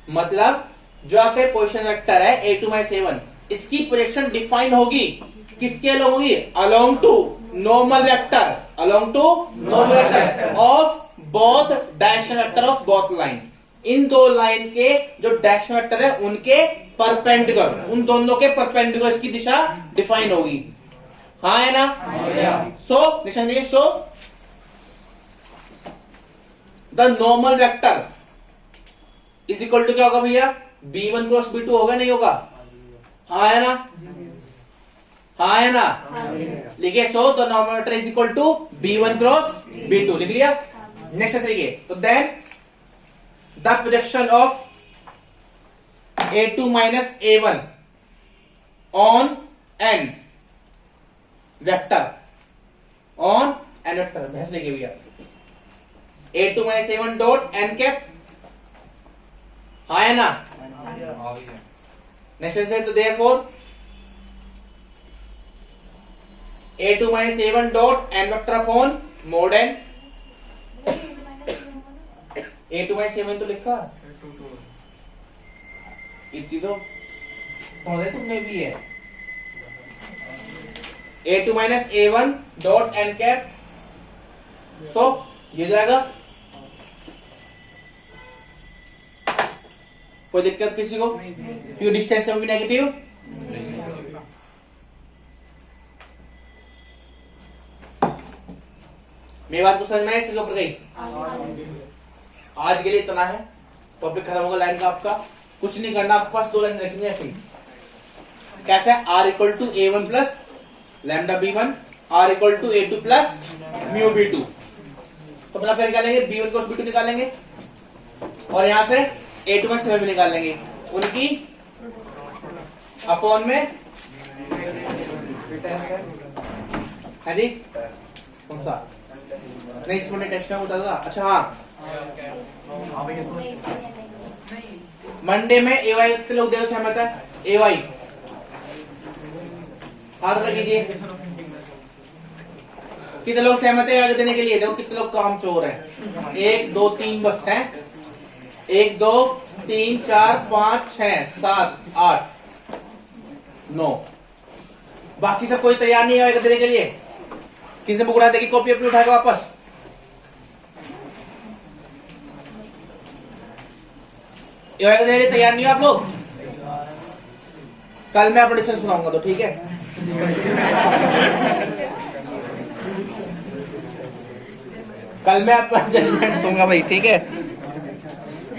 मतलब जो आपके position vector है A2 -A1 इसकी projection define होगी किसके along होगी along to normal vector of both direction vector of both line इन दो लाइन के जो डायरेक्शन वेक्टर है उनके परपेंडिकुलर उन दोनों के परपेंडिकुलर इसकी दिशा डिफाइन होगी हाँ है ना सो निशान देखिए so the normal vector is equal to क्या होगा भैया B1 क्रॉस B2 होगा नहीं होगा हाँ है ना हाँ है ना लिखिए so the normal vector is equal to B1 cross B2 लिख लिया नेक्स्ट ऐसे लिखिए तो then the projection of A2 minus A1 on N vector on N vector भैंस लिखिए भैया A2 minus A1 dot N cap हाँ है ना नेक्स्ट से तो therefore A2 minus A1 dot N vector of on mod N A2 minus A1 तो लिखा इतनी तो समझे तुमने भी है A2 minus A1 dot N cap so ये जाएगा कोई दिक्कत किसी को? क्योंकि डिस्टेंस कभी भी नेगेटिव मेरी बात को समझ में आई? इसके ऊपर गई? आज के लिए इतना है, टॉपिक खत्म होगा लाइन का आपका। कुछ नहीं करना, आपके पास 2 लाइन रखेंगे ऐसे ही। कैसा है? R equal to A1 plus lambda B1, R equal to A2 plus mu B2। तो अपना क्या निकालेंगे? B1 को B2 निकालेंगे और यहां से A2 में 7 भी निकाल लेंगे, उनकी अपॉन में है जी। कौन सा? नहीं, इसमें टेस्ट में होता था। अच्छा हाँ, मंडे में AY कितने लोग देने सहमत है? AY हाथ कीजिए। कितने लोग सहमत है देने के लिए? देखो कितने लोग काम चोर हैं। 1 2 3 बस हैं। 1 2 3 4 5 6 7 8 9। बाकी सब कोई तैयार नहीं है देने के लिए? किसने बुक उठा देगी? कॉपी अपनी उठा के वापस। देने के लिए तैयार नहीं हो आप लोग? कल मैं ऑडिशन सुनाऊंगा तो ठीक है। कल मैं आपका जजमेंट दूंगा भाई, ठीक है।